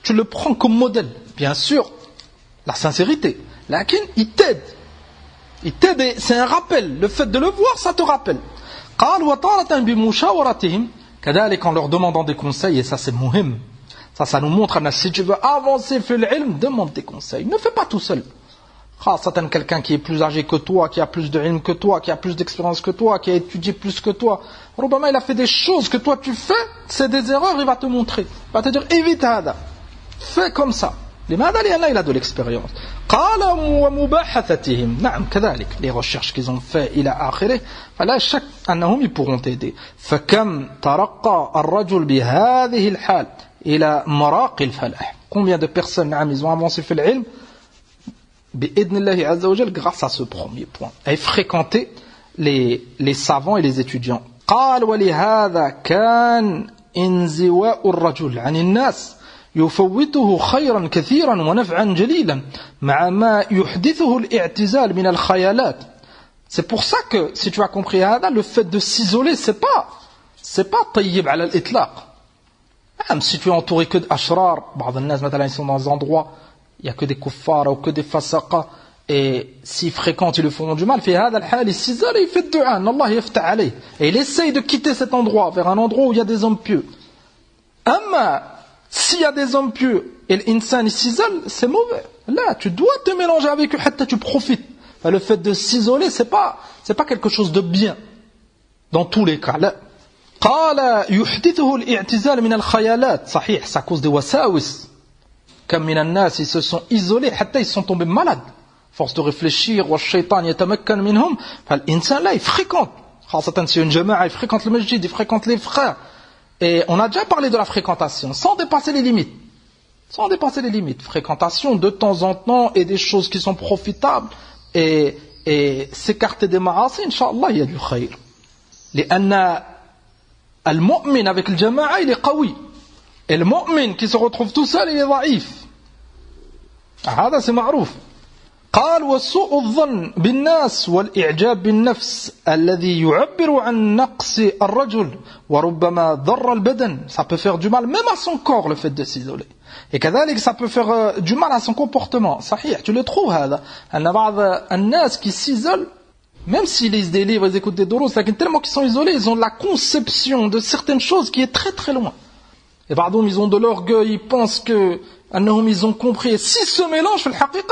tu le prends comme modèle. Bien sûr, la sincérité. Lakin, il t'aide. Il t'aide et c'est un rappel. Le fait de le voir, ça te rappelle. قال وطارة بمشاورتهم كذلك en leur demandant des conseils, et ça c'est muhim. Ça nous montre, si tu veux avancer في العلم, demande des conseils. Ne fais pas tout seul. خاصة quelqu'un qui est plus âgé que toi, qui a plus de ilm que toi, qui a plus d'expérience que toi, qui a étudié plus que toi. ربما il a fait des choses que toi tu fais, c'est des erreurs, il va te montrer. Il va te dire, évite هذا. Fais comme ça. لماذا؟ لأن il a de l'expérience. قال ومباحثتهم. نعم كذلك. Les recherches qu'ils ont fait إلى آخره. فلا شك أنهم ils pourront t'aider. فكم ترقى الرجل بهذه الحال إلى مراقي الفلاح. Combien de personnes نعم ils ont avancé في العلم بإذن الله عز وجل grâce à ce premier point. Et fréquenter les savants et les étudiants. قال ولهذا كان انزواء الرجل عن الناس يفوته خيرا كثيرا ونفعا جليلا مع ما يحدثه الاعتزال من الخيالات. C'est pour ça que, si tu as compris هذا, le fait de s'isoler, c'est pas طيب على الإطلاق. Même si tu es entouré que d'ashrar, بعض الناس مثلا ils sont dans des endroits, il n'y a que des kuffars ou que des fasaqa, et s'ils fréquentent, ils le font du mal. في هذا الحال, il s'isole et il fait dua, Allah يفتح عليه. Et il essaye de quitter cet endroit, vers un endroit où il y a des hommes pieux. أما s'il y a des hommes pieux et l'insan s'isole, c'est mauvais. Là, tu dois te mélanger avec eux, hatta tu profites. Le fait de s'isoler, c'est pas quelque chose de bien. Dans tous les cas. Là. قال يحدثه الاعتزال من الخيالات. صحيح, c'est à cause des wasawis. Comme من الناس, ils se sont isolés, hatta ils sont tombés malades. Force de réfléchir, والشيطان يتمكن منهم. فالإنسان là, il fréquente. خاصة si une jama'a, il fréquente le masjid, il fréquente les frères. Et on a déjà parlé de la fréquentation, sans dépasser les limites. Sans dépasser les limites. Fréquentation de temps en temps et des choses qui sont profitables. Et s'écarter des ma'asi, Inch'Allah, il y a du khayr. لأن المؤمن avec le jama'a, il est qawi. Et le mu'min qui se retrouve tout seul, il est ضعيف. هذا c'est معروف. قال وسوء الظن بالناس والإعجاب بالنفس الذي يعبر عن نقص الرجل وربما ضر البدن. Ça peut faire du mal même à son corps, le fait de s'isoler. Et كذلك ça peut faire du mal à son comportement. صحيح, tu le trouves هذا. أن بعض الناس qui s'isolent, même s'ils lisent des livres, ils écoutent des doros, tellement qu'ils sont isolés, ils ont la conception de certaines choses qui est très très loin. Et pardon, ils ont de l'orgueil, ils pensent que ils ont compris. Et s'ils se mélangent,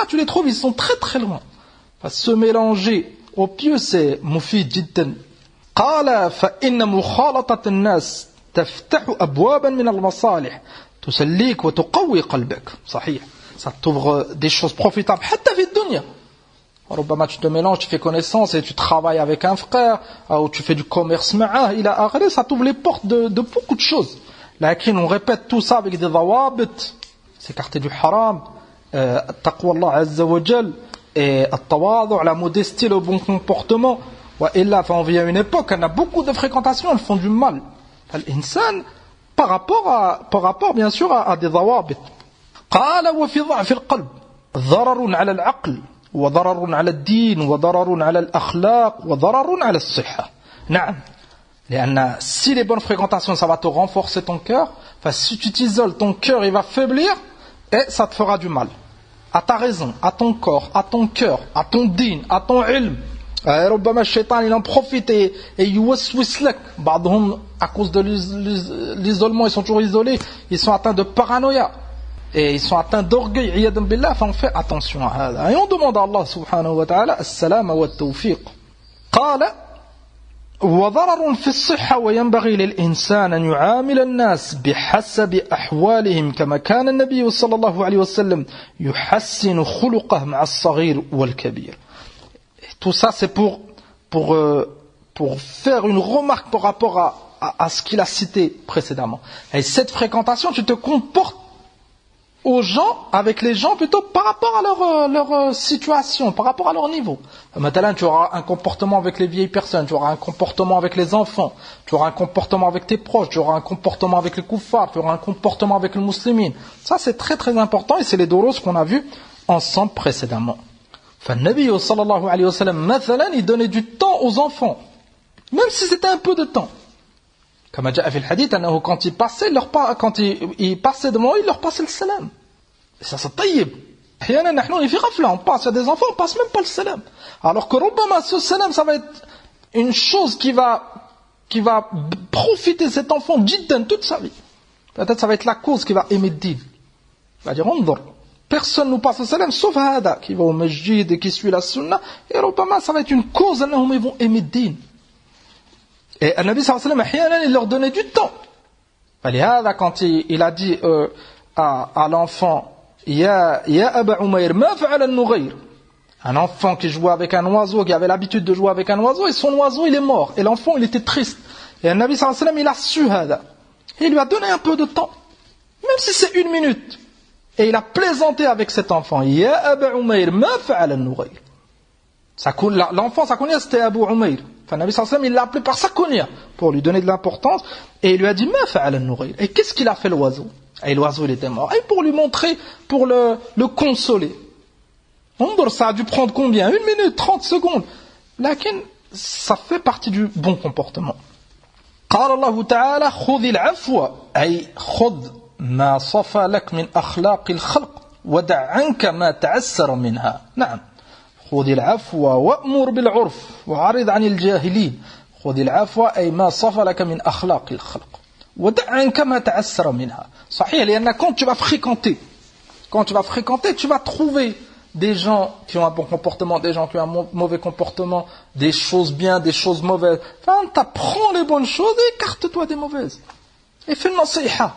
tu les trouves, ils sont très très loin. Se mélanger au pieux, c'est mufid jiddan. قال فإن مخالطة الناس تفتح أبوابا من المصالح تسليك وتقوي قلبك. صحيح. Ça t'ouvre des choses profitables, حتى في الدنيا. ربما tu te mélanges, tu fais connaissance et tu travailles avec un frère, ou tu fais du commerce معاه, إلى آخره, ça t'ouvre les portes de beaucoup de choses. Lakin on répète tout ça avec des dawabit. S'écarter du haram, taqwa Allah Azza wa Jal, et at-tawadhu, la modestie, le bon comportement. Et là, on vit à une époque, on a beaucoup de fréquentations, elles font du mal. L'insan, par rapport bien sûr à des dawabit. قال وفي ضعف القلب ضرر على العقل وضرر على الدين وضرر على الأخلاق وضرر على الصحة. نعم. لأن si les bonnes fréquentations, ça va te renforcer ton cœur, si tu t'isoles, ton cœur il va faiblir et ça te fera du mal. À ta raison, à ton corps, à ton cœur, à ton din, à ton ilm. ربما الشيطان il en profite et يوسوس لك. بعضهم à cause de l'isolement, ils sont toujours isolés, ils sont atteints de paranoïa et ils sont atteints d'orgueil. عياذا بالله. On fait attention à هذا. Et on demande à Allah subhanahu wa ta'ala السلامة والتوفيق. قال وضرر في الصحة وينبغي للإنسان أن يعامل الناس بحسب أحوالهم كما كان النبي صلى الله عليه وسلم يحسن خلقه مع الصغير والكبير. Tout ça c'est pour faire une remarque par rapport à ce qu'il a cité précédemment. Et cette fréquentation, tu te comportes aux gens, avec les gens plutôt par rapport à leur situation, par rapport à leur niveau. Maintenant, tu auras un comportement avec les vieilles personnes, tu auras un comportement avec les enfants, tu auras un comportement avec tes proches, tu auras un comportement avec les kuffars, tu auras un comportement avec les musulmans. Ça, c'est très très important et c'est les doros qu'on a vus ensemble précédemment. Enfin, Nabi sallallahu alayhi wa sallam, il donnait du temps aux enfants, même si c'était un peu de temps. كما جاء في الحديث أنه quand il passait devant eux, il leur passait le salam. Et ça c'est طيب. أحيانا نحن في غفلة, on passe à des enfants, on passe même pas le salam. Alors que ربما ce salam, ça va être une chose qui va profiter cet enfant جدا toute sa vie. Peut-être ça va être la cause qui va aimer le din. Il va dire, انظر, personne nous passe le salam sauf هذا qui va au masjid et qui suit la sunna. Et ربما ça va être une cause أنهم ils vont aimer le din. Et le Nabi sallallahu alayhi wa sallam, أحيانا, il leur donnait du temps. فلهذا quand il a dit à l'enfant, Ya Aba Umayr, ma fa'ala an-Nughayr. Un enfant qui jouait avec un oiseau, qui avait l'habitude de jouer avec un oiseau, et son oiseau il est mort. Et l'enfant il était triste. Et le Nabi sallallahu alayhi wa sallam, il a su hada. Et il lui a donné un peu de temps. Même si c'est 1 minute. Et il a plaisanté avec cet enfant. Ya Aba Umayr, ma fa'ala an-Nughayr. L'enfant, sa kunya, c'était Abu Umayr. Enfin, Nabi sallallahu alayhi wa sallam, il l'a appelé par sa kunya pour lui donner de l'importance. Et il lui a dit, ma fa'ala an-Nughayr. Et qu'est-ce qu'il a fait l'oiseau? Et l'oiseau, il était mort. Et pour lui montrer, pour le consoler. Ça a dû prendre combien? 1 minute, 30 secondes. Lakin, ça fait partie du bon comportement. قال الله تعالى خذ العفو أي خذ ما صفى لك من أخلاق الخلق ودع عنك ما تعسر منها. نعم. خذ العفو وأمر بالعرف وعرض عن الجاهلين. خذ العفو أي ما صفى لك من أخلاق الخلق ودع عنك ما تعسر منها. صحيح, لأن quand tu vas fréquenter, tu vas trouver des gens qui ont un bon comportement, des gens qui ont un mauvais comportement, des choses bien, des choses mauvaises. Enfin, t'apprends les bonnes choses et écarte-toi des mauvaises. Et fais le nasiha.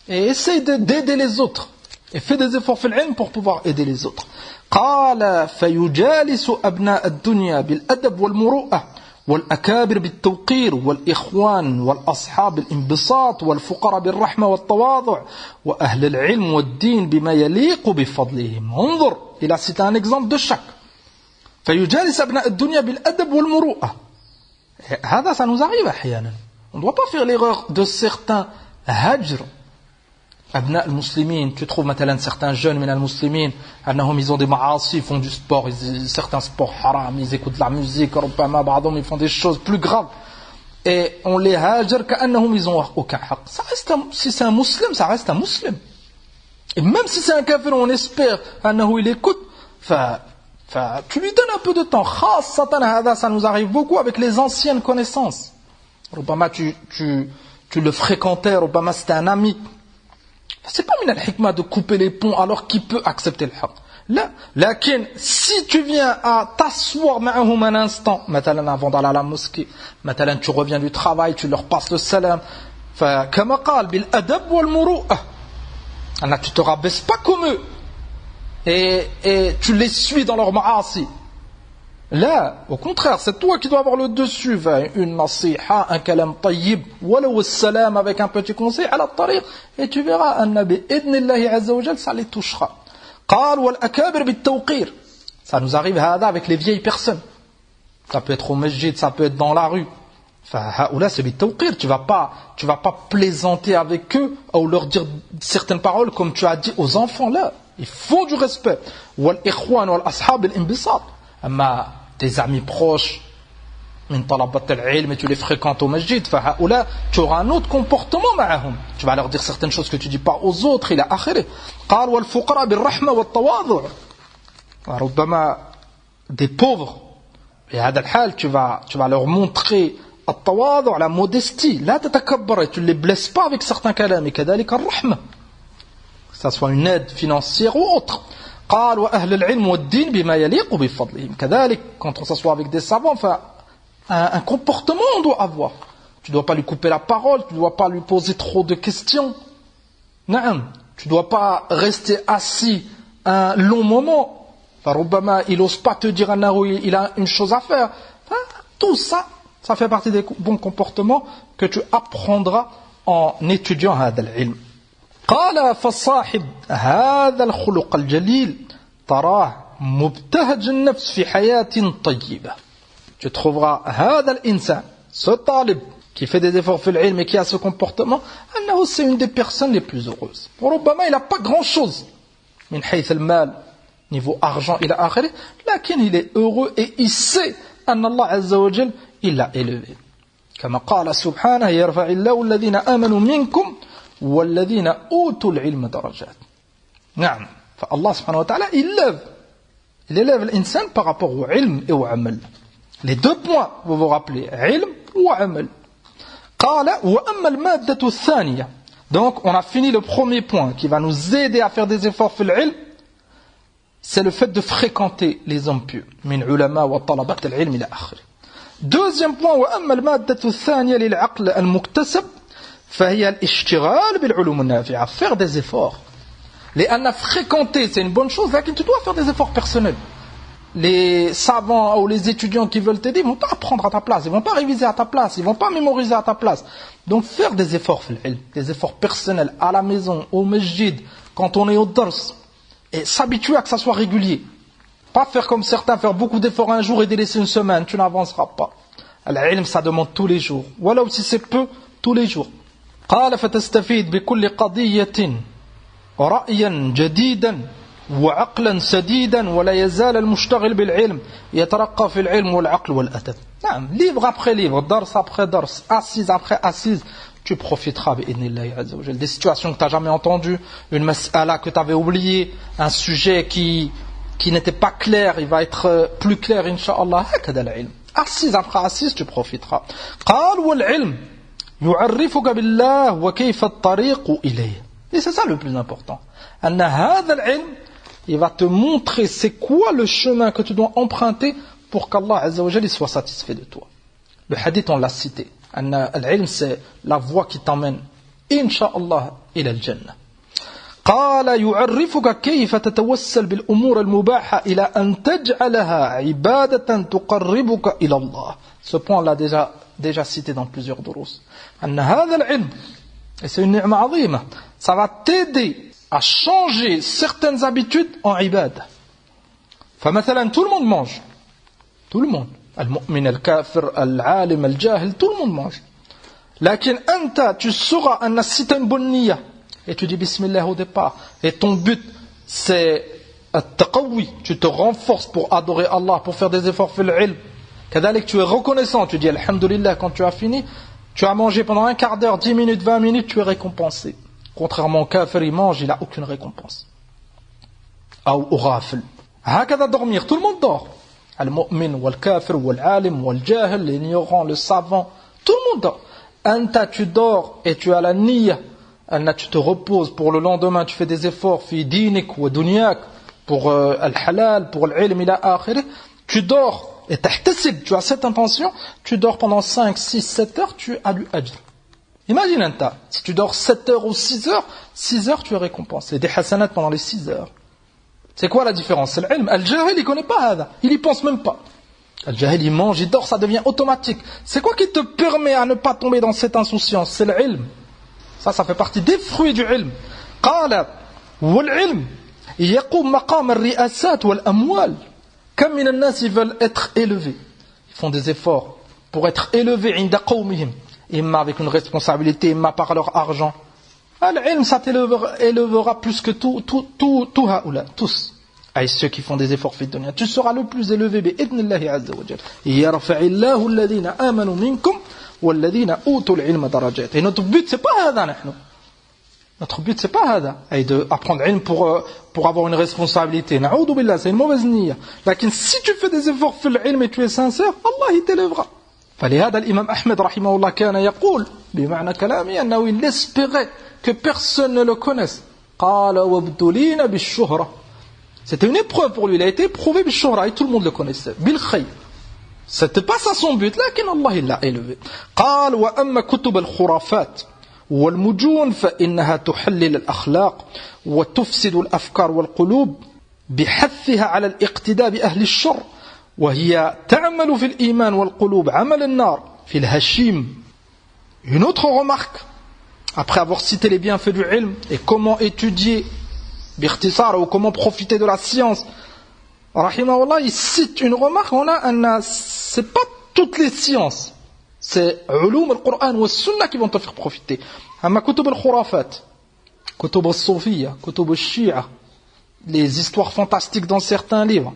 Et essaye d'aider les autres. Et fais des efforts في العلم pour pouvoir aider les autres. قال فيجالس أبناء الدنيا بالأدب والمروءة والأكابر بالتوقير والإخوان والأصحاب بالانبساط والفقراء بالرحمة والتواضع وأهل العلم والدين بما يليق بفضلهم. انظر, il a cité un exemple de chaque. فيجالس أبناء الدنيا بالأدب والمروءة. هذا ça nous arrive أحيانا. On ne doit pas faire l'erreur de certains hajr. أبناء المسلمين, tu trouves مثلا certains jeunes من المسلمين أنهم ils ont des maassi, ils font du sport, certains sports haram, ils écoutent de la musique, ربما بعضهم ils font des choses plus graves et on les hajr كأنهم ils ont aucun haq. Ça reste si c'est un musulman, ça reste un musulman. Et même si c'est un kafir, on espère أنه il écoute, tu lui donnes un peu de temps. خاصة هذا, ça nous arrive beaucoup avec les anciennes connaissances. ربما tu le fréquentais, ربما c'était un ami. C'est pas min al-hikmah de couper les ponts alors qu'il peut accepter le haq. Là, lakin, si tu viens à t'asseoir ma'ahum un instant, مثلا avant d'aller à la mosquée, مثلا tu reviens du travail, tu leur passes le salam, كما قال بالأدب والمروءة. Alors tu te rabaisses pas comme eux et tu les suis dans leur ma'asi. Là, au contraire, c'est toi qui dois avoir le dessus. Une nasiha, un kalam tayyib, walaw salam avec un petit conseil à la tariq, et tu verras, un nabi, idnillahi azza wa jal, ça les touchera. Qal wal akabir bit tawqir. Ça nous arrive avec les vieilles personnes. Ça peut être au masjid, ça peut être dans la rue. Haoula, c'est bit tawqir. Tu vas pas plaisanter avec eux ou leur dire certaines paroles comme tu as dit aux enfants. Là, il faut du respect. Wal ikhwan wal ashab al inbisat. أما tes amis proches من طلبة العلم et tu les fréquentes au masjid, فهؤلاء tu auras un autre comportement معهم. Tu vas leur dire certaines choses que tu dis pas aux autres إلى آخره. قال والفقراء بالرحمة والتواضع. ربما des pauvres. Et هذا الحال tu vas leur montrer التواضع, la modestie. لا تتكبر, et tu ne les blesses pas avec certains كلام. كذلك الرحمة, que ça soit une aide financière ou autre. قال وأهل العلم والدين بما يليق بفضلهم. كذلك, quand on s'assoit avec des savants, un comportement on doit avoir. Tu ne dois pas lui couper la parole, tu ne dois pas lui poser trop de questions. Non, tu ne dois pas rester assis un long moment. فربما il n'ose pas te dire il a une chose à faire. Tout ça, ça fait partie des bons comportements que tu apprendras en étudiant هذا العلم. قال فالصاحب هذا الخلق الجليل تراه مبتهج النفس في حياة طيبة. Tu trouveras هذا الإنسان, ce talib qui fait des efforts في العلم et qui a ce comportement, أنه c'est une des personnes les plus heureuses. ربما il n'a pas grand chose من حيث المال, niveau argent إلى آخره, لكن il est heureux et il sait أن الله عز وجل il l'a élevé. كما قال سبحانه يرفع الله الذين آمنوا منكم والذين أوتوا العلم درجات. نعم. فالله سبحانه وتعالى il élève l'insan par rapport au ilm et au amal. Les deux points, vous vous rappelez, ilm ou amal. قال وأما المادة الثانية. Donc on a fini le premier point qui va nous aider à faire des efforts في العلم. C'est le fait de fréquenter les hommes pieux. من علماء وطلبة العلم إلى آخره. Deuxième point, وأما المادة الثانية للعقل المكتسب فهي الاشتغال بالعلوم النافعة. Faire des efforts. لأن fréquenter c'est une bonne chose, mais tu dois faire des efforts personnels. Les savants ou les étudiants qui veulent t'aider, ils ne vont pas apprendre à ta place, ils ne vont pas réviser à ta place, ils ne vont pas mémoriser à ta place. Donc faire des efforts, des efforts personnels à la maison, au masjid, quand on est au dars, et s'habituer à que ça soit régulier. Pas faire comme certains, faire beaucoup d'efforts un jour et délaisser une semaine, tu n'avanceras pas. L'ilm, ça demande tous les jours. Voilà aussi c'est peu, tous les jours. قال فتستفيد بكل قضية رأيا جديدا وعقلا سديدا ولا يزال المشتغل بالعلم يترقى في العلم والعقل والأدب. نعم, livre après livre, dars après dars, assise après assise, tu profiteras bi'idhnillahi azza wa jalla. Des situations que tu n'as jamais entendues, une mas'ala que tu avais oublié, un sujet qui n'était pas clair, il va être plus clair incha'Allah. هكذا العلم. Assise après assise, tu profiteras. قال والعلم يعرفك بالله وكيف الطريق إليه. Et c'est ça le plus important. أن هذا العلم, il va te montrer c'est quoi le chemin que tu dois emprunter pour qu'Allah Azza wa Jalla soit satisfait de toi. Le hadith on l'a cité. أن العلم c'est la voie qui t'emmène incha'Allah إلى الجنة. قال يعرفك كيف تتوسل بالأمور المباحة إلى أن تجعلها عبادة تقربك إلى الله. Ce point on l'a déjà cité dans plusieurs duruss. أن هذا العلم, et c'est une ni'ma azima, ça va t'aider à changer certaines habitudes en ibad. فمثلا tout le monde mange, tout le monde, المؤمن الكافر العالم الجاهل, tout le monde mange. لكن أنت tu sauras أن si tu as une bonne niyyah et tu dis bismillah au départ et ton but c'est at-taqawi, tu te renforces pour adorer Allah, pour faire des efforts fil ilm. كذلك tu es reconnaissant, tu dis alhamdulillah quand tu as fini. Tu as mangé pendant un quart d'heure, 10 minutes, 20 minutes, tu es récompensé. Contrairement au kafir, il mange, il n'a aucune récompense. Ou au ghafil. Hakada dormir, tout le monde dort. Al-mu'min, wal-kafir, wal-alim, wal-jahil, l'ignorant, le savant, tout le monde dort. Anta, tu dors et tu as la niyya. Anna, tu te reposes pour le lendemain, tu fais des efforts, fi dinik ou dunyak, pour al-halal, pour l'ilm, ila akhirih. Tu dors. Et tahtasib, tu as cette intention, tu dors pendant 5, 6, 7 heures, tu as du ajr. Imagine un tas, si tu dors 7 heures ou 6 heures tu es récompensé. Des hasanat pendant les 6 heures. C'est quoi la différence? C'est l'ilm. Al-jahil, il ne connaît pas hada, il n'y pense même pas. Al-jahil, il mange, il dort, ça devient automatique. C'est quoi qui te permet à ne pas tomber dans cette insouciance? C'est l'ilm. Ça fait partie des fruits du ilm. Qala, wal-ilm, yaqum maqam al-ri'asat wal-amwal. Comme min an-nas, ils veulent être élevés. Ils font des efforts pour être élevés inda qawmihim. Imma avec une responsabilité, imma par leur argent. Al-ilm, ça t'élèvera plus que tout haoula, tous. Et ceux qui font des efforts fi dunya. Tu seras le plus élevé bi'idhnillahi azza wa jalla. Yarfa'illahu alladhina amanu minkum walladhina utul ilma darajat. Et notre but, c'est pas hada nahnu. Notre but, c'est pas hada. Et d'apprendre ilm pour avoir une responsabilité. Na'oudou billah, c'est une mauvaise niyya. Lakin si tu fais des efforts fil ilm et tu es sincère, Allah il t'élèvera. فلهذا الإمام أحمد رحمه الله كان يقول بمعنى كلامي أنه il espérait que personne ne le connaisse. قال وابتلين بالشهرة. C'était une épreuve pour lui. Il a été éprouvé بالشهرة et tout le monde le connaissait. بالخير. C'était pas ça son but. لكن الله il l'a élevé. قال وأما كتب الخرافات والمجون فإنها تحلل الأخلاق وتفسد الأفكار والقلوب بحثها على الاقتداء بأهل الشر وهي تعمل في الإيمان والقلوب عمل النار في الهشيم. Une autre remarque, après avoir cité les bienfaits du ilm et comment étudier bikhtisar ou comment profiter de la science, rahimahullah, il cite une remarque, c'est pas toutes les sciences. C'est ulum al-Qur'an ou al-Sunnah qui vont te faire profiter. Amma kutub al-khurafat, kutub al-Soufiyya, kutub al-Shia, les histoires fantastiques dans certains livres,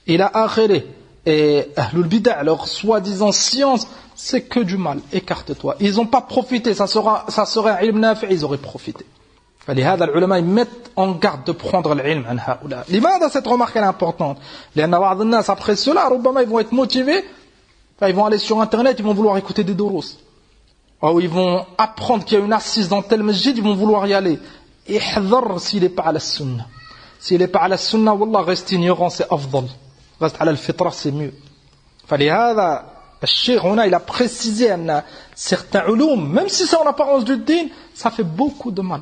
ila akhirih, et Ahlul Bid'a, leur soi-disant science, c'est que du mal. Écarte-toi. Ils n'ont pas profité, ça serait un ilm nafi', ils auraient profité. فلهذا العلماء ils mettent en garde de prendre l'ilm عن هؤلاء. لماذا cette remarque est importante؟ لأن بعض الناس après cela, ربما ils vont être motivés, ils vont aller sur internet, ils vont vouloir écouter des doros. Ou ils vont apprendre qu'il y a une assise dans tel masjid, ils vont vouloir y aller. احذر s'il n'est pas à la sunna. S'il n'est pas à la sunna, wallah, reste ignorant, c'est afdal. Reste à la fitra, c'est mieux. فلهذا الشيخ هنا, il a précisé أن certains ulum, même si c'est en apparence du din, ça fait beaucoup de mal.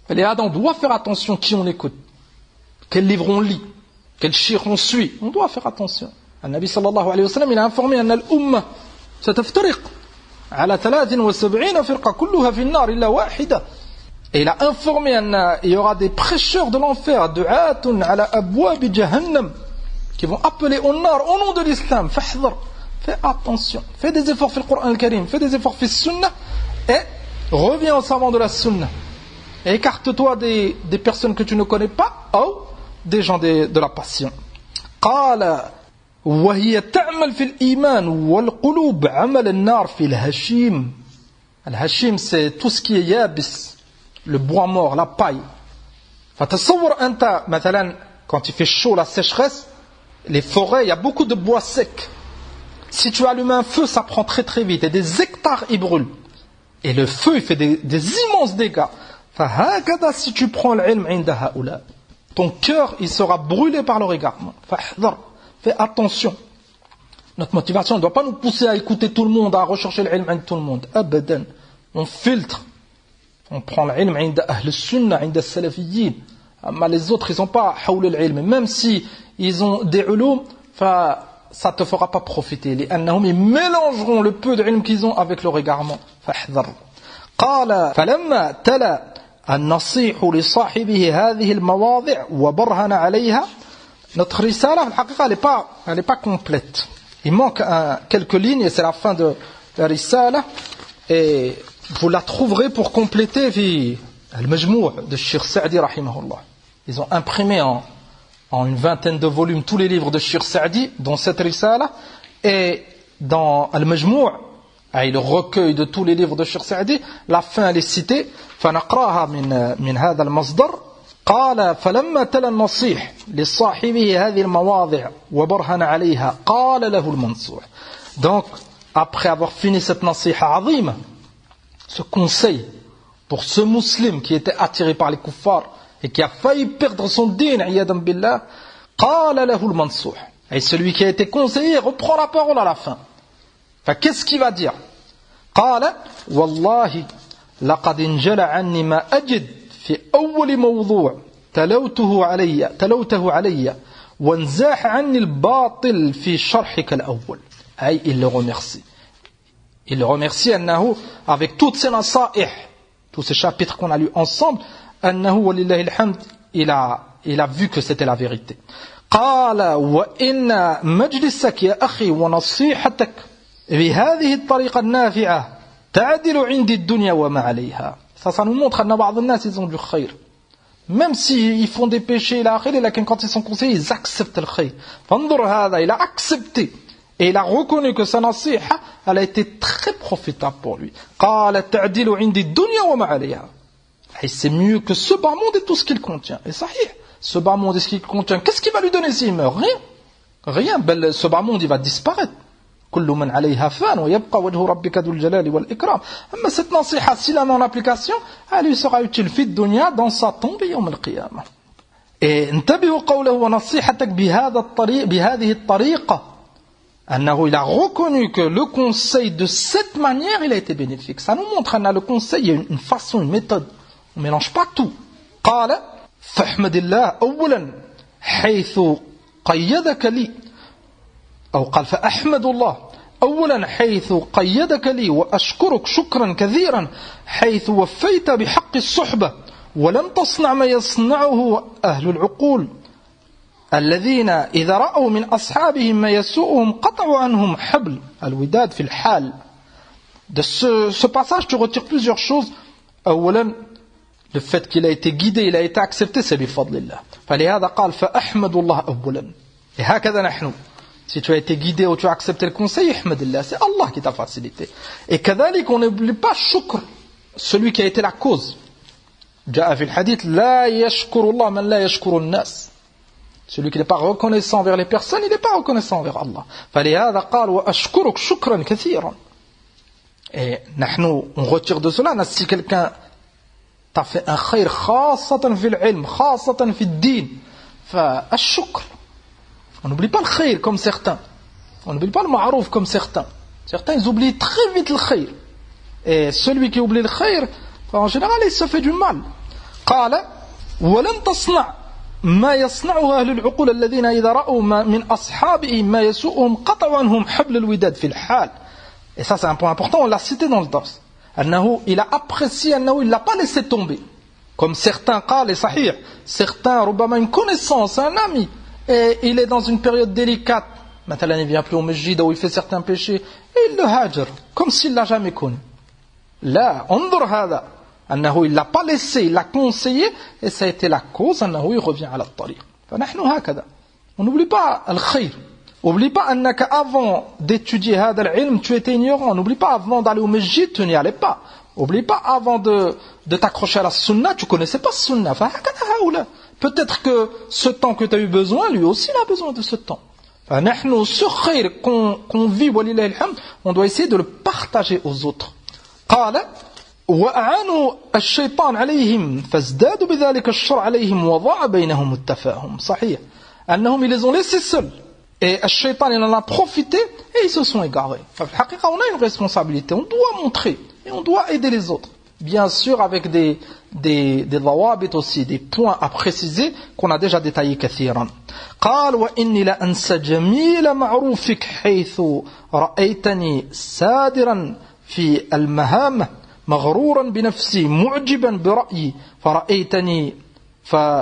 فلهذا on doit faire attention qui on écoute, quel livre on lit, quel cheikh on suit. On doit faire attention. النبي صلى الله عليه وسلم, il a informé أن الأمة ستفترق على 73 فرقة كلها في النار إلا واحدة. Et il a informé qu'il y aura des prêcheurs de l'enfer, du'atun ala abwab jahannam, qui vont appeler au nar au nom de l'islam. Fahdhar, fais attention, fais des efforts في القرآن الكريم, fais des efforts في السنة, et reviens aux savants de la sunna. Et écarte-toi des personnes que tu ne connais pas, ou des gens de la passion. قال وهي تعمل في الإيمان والقلوب عمل النار في الهشيم. الهشيم c'est tout ce qui est yabis, le bois mort, la paille. فتصور أنت مثلا quand il fait chaud, la sécheresse, les forêts, il y a beaucoup de bois secs. Si tu allumes un feu, ça prend très très vite et des hectares y brûlent. Et le feu, il fait des immenses dégâts. فهكذا si tu prends l'ilm عند هؤلاء, ton cœur, il sera brûlé par leur égarement. فاحذر, fais attention. Notre motivation ne doit pas nous pousser à écouter tout le monde, à rechercher l'ilm عند tout le monde. أبدا. On filtre. On prend l'ilm عند أهل السنة, عند السلفيين. Mais les autres, ils n'ont pas حول العلم. Même si ils ont des ulum, ça ne te fera pas profiter. لأنهم, ils mélangeront le peu d'ilm qu'ils ont avec leur égarement. فاحذر. قال فلما تلا النصيح لصاحبه هذه المواضع وبرهن عليها. Notre risala, elle n'est pas complète. Il manque quelques lignes et c'est la fin de la risala. Et vous la trouverez pour compléter في المجموع de Cheikh Sa'di rahimahullah. Ils ont imprimé en une vingtaine de volumes tous les livres de Cheikh Sa'di, dont cette risala, et dans Al-Majmou', le recueil de tous les livres de Cheikh Sa'di, la fin elle est citée. فنقراها من هذا المصدر. قال فلما تلا النصيح لصاحبه هذه المواضع وبرهن عليها قال له المنصوح. Donc après avoir fini cette nasiha azima, ce conseil pour ce musulman qui était attiré par les kuffars et qui a failli perdre son din, iyadan billah, قال له المنصوح. Et celui qui a été conseillé reprend la parole à la fin. Qu'est-ce qu'il va dire? قال والله لقد انجلى عني ما أجد في أول موضوع تلوته علي وانزاح عني الباطل في شرحك الأول. أي il le remercie. Il le remercie أنه avec toutes ces nasaih, tous ces chapitres qu'on a lus ensemble, أنه ولله الحمد, il a vu que c'était la vérité. قال وإن مجلسك يا أخي ونصيحتك بهذه الطريقة النافعة تعدل عندي الدنيا وما عليها. Ça nous montre أن بعض الناس ils ont du khayr. Même s'ils font des péchés, quand ils sont conseillés, ils acceptent le khayr. فانظر هذا, il a accepté. Et il a reconnu que sa nasiha, elle a été très profitable pour lui. قال تعدل عندي الدنيا وما عليها. Et c'est mieux que ce bas monde et tout ce qu'il contient. Et sahih, ce bas monde et ce qu'il contient, qu'est-ce qu'il va lui donner s'il meurt? Rien. Ce bas monde, il va disparaître. كل من عليها فان ويبقى وجه ربك ذو الجلال والإكرام. Mais cette nasiha, s'il la met en application, elle lui sera utile في الدنيا, dans sa tombe يوم القيامة. Et انتبهوا قوله ونصيحتك بهذه الطريقة. أنه, il a reconnu que le conseil de cette manière, il a été bénéfique. Ça nous montre que le conseil, il y a une façon, une méthode. On ne mélange pas tout. قال فاحمد الله أولا حيث قيدك لي. أو قال فأحمد الله أولا حيث قيدك لي وأشكرك شكرا كثيرا حيث وفيت بحق الصحبة ولم تصنع ما يصنعه أهل العقول الذين إذا رأوا من أصحابهم ما يسوءهم قطعوا عنهم حبل الوداد في الحال. De ce passage, tu retires plusieurs choses. أولا, le fait qu'il a été guidé, il a été accepté, c'est بفضل الله. فلهذا قال فأحمد الله أولا. Et هكذا نحن Si tu as été guidé ou tu as accepté le conseil, ihmadillah, c'est Allah qui t'a facilité. Et kadhalik, on n'oublie pas shukr, celui qui a été la cause. Ja'a fil hadith, la yashkuru Allah man la yashkuru an-nas. Celui qui n'est pas reconnaissant envers les personnes, il n'est pas reconnaissant envers Allah. فلهذا قال وأشكرك شكرا كثيرا. Et nous, on retire de cela, si quelqu'un t'a fait un khayr khasatan fil ilm, khasatan fil din, فالشكر. On n'oublie pas le khayr comme certains. On n'oublie pas le ma'rouf comme certains. Certains, ils oublient très vite le khayr. Et celui qui oublie le khayr, en général, il se fait du mal. قال ولن تصنع ما يصنعه أهل العقول الذين إذا رأوا من أصحابهم ما يسوءهم قطعوا عنهم حبل الوداد في الحال. Et ça, c'est un point important, on l'a cité dans le dars. أنه, il a apprécié, أنه, il ne l'a pas laissé tomber. Comme certains قال, et sahih, certains, ربما une connaissance, un ami, et il est dans une période délicate. Maintenant, il ne vient plus au masjid où il fait certains péchés, et il le hajr, comme s'il ne l'a jamais connu. Là, انظر هذا. أنه, il ne l'a pas laissé, il l'a conseillé, et ça a été la cause, أنه, il revient à la tariq. فنحن هكذا. On n'oublie pas le khayr. N'oublie pas أنك avant d'étudier هذا العلم, tu étais ignorant. N'oublie pas avant d'aller au masjid, tu n'y allais pas. N'oublie pas avant de t'accrocher à la sunna, tu connaissais pas sunna. Peut-être que ce temps que tu as eu besoin, lui aussi il a besoin de ce temps. فنحن ce khayr qu'on vit, ولله الحمد, on doit essayer de le partager aux autres. قال وأعانوا الشيطان عليهم فازدادوا بذلك الشر عليهم وضاع بينهم التفاهم. صحيح أنهم ils les ont laissés seuls et le shaitan il en a profité et ils se sont égarés. Enfin, on a une responsabilité, on doit montrer et on doit aider les autres, bien sûr avec des ضوابط aussi, des points à préciser qu'on a déjà détaillés كثيرا. قال وإني لأنسى جميل معروفك حيث رأيتني سادرا في المهام مغرورا بنفسي معجبا برأيي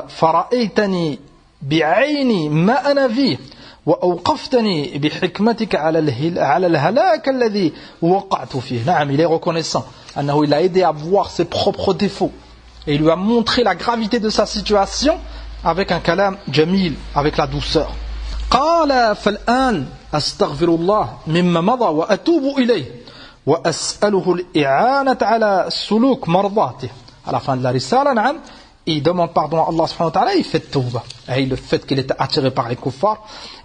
فرأيتني بعيني ما أنا فيه وأوقفتني بحكمتك على الهلاك الذي وقعت فيه. نعم, il est reconnaissant. أنه, il a aidé à voir ses propres défauts et il lui a montré la gravité de sa situation avec un kalam jamil, avec la douceur. قال فالآن أستغفر الله مما مضى وأتوب إليه وأسأله الإعانة على سلوك مرضاته. À la fin de la risala, نعم, il demande pardon à Allah subhanahu wa ta'ala, il fait tawbah. Et le fait qu'il était attiré par les kuffars,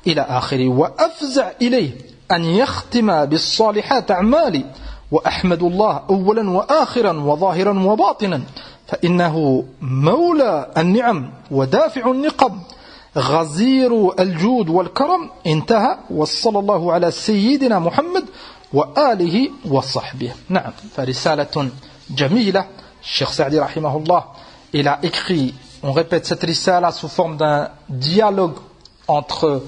إلى آخره. وأفزع إليه أن يختم بالصالحات أعمالي وأحمد الله أولا وآخرا وظاهرا وباطنا فإنه مولى النعم ودافع النقم غزير الجود والكرم. انتهى. وصلى الله على سيدنا محمد وآله وصحبه. نعم, فرسالة جميلة. Cheikh Saadi rahimahullah, il a écrit, on répète cette risala sous forme d'un dialogue entre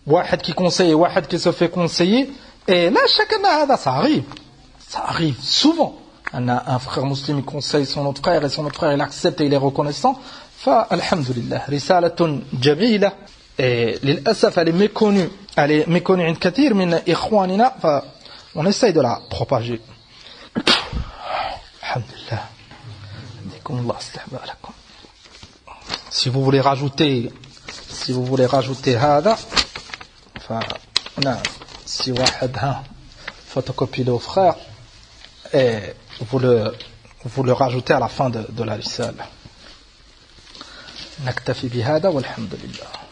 wahid qui conseille et wahid qui se fait conseiller. Et là, chacun ça arrive souvent. On a un frère musulman qui conseille son autre frère et son autre frère il accepte et il est reconnaissant. Alhamdulillah, risalatun jamila. Et l'asaf, elle est méconnue عند كثير من إخواننا, on essaye de la propager. Alhamdulillah. Si vous voulez rajouter هذا, si واحد photocopie le frère et vous le rajoutez à la fin de la risale. نكتفي بهذا والحمد لله.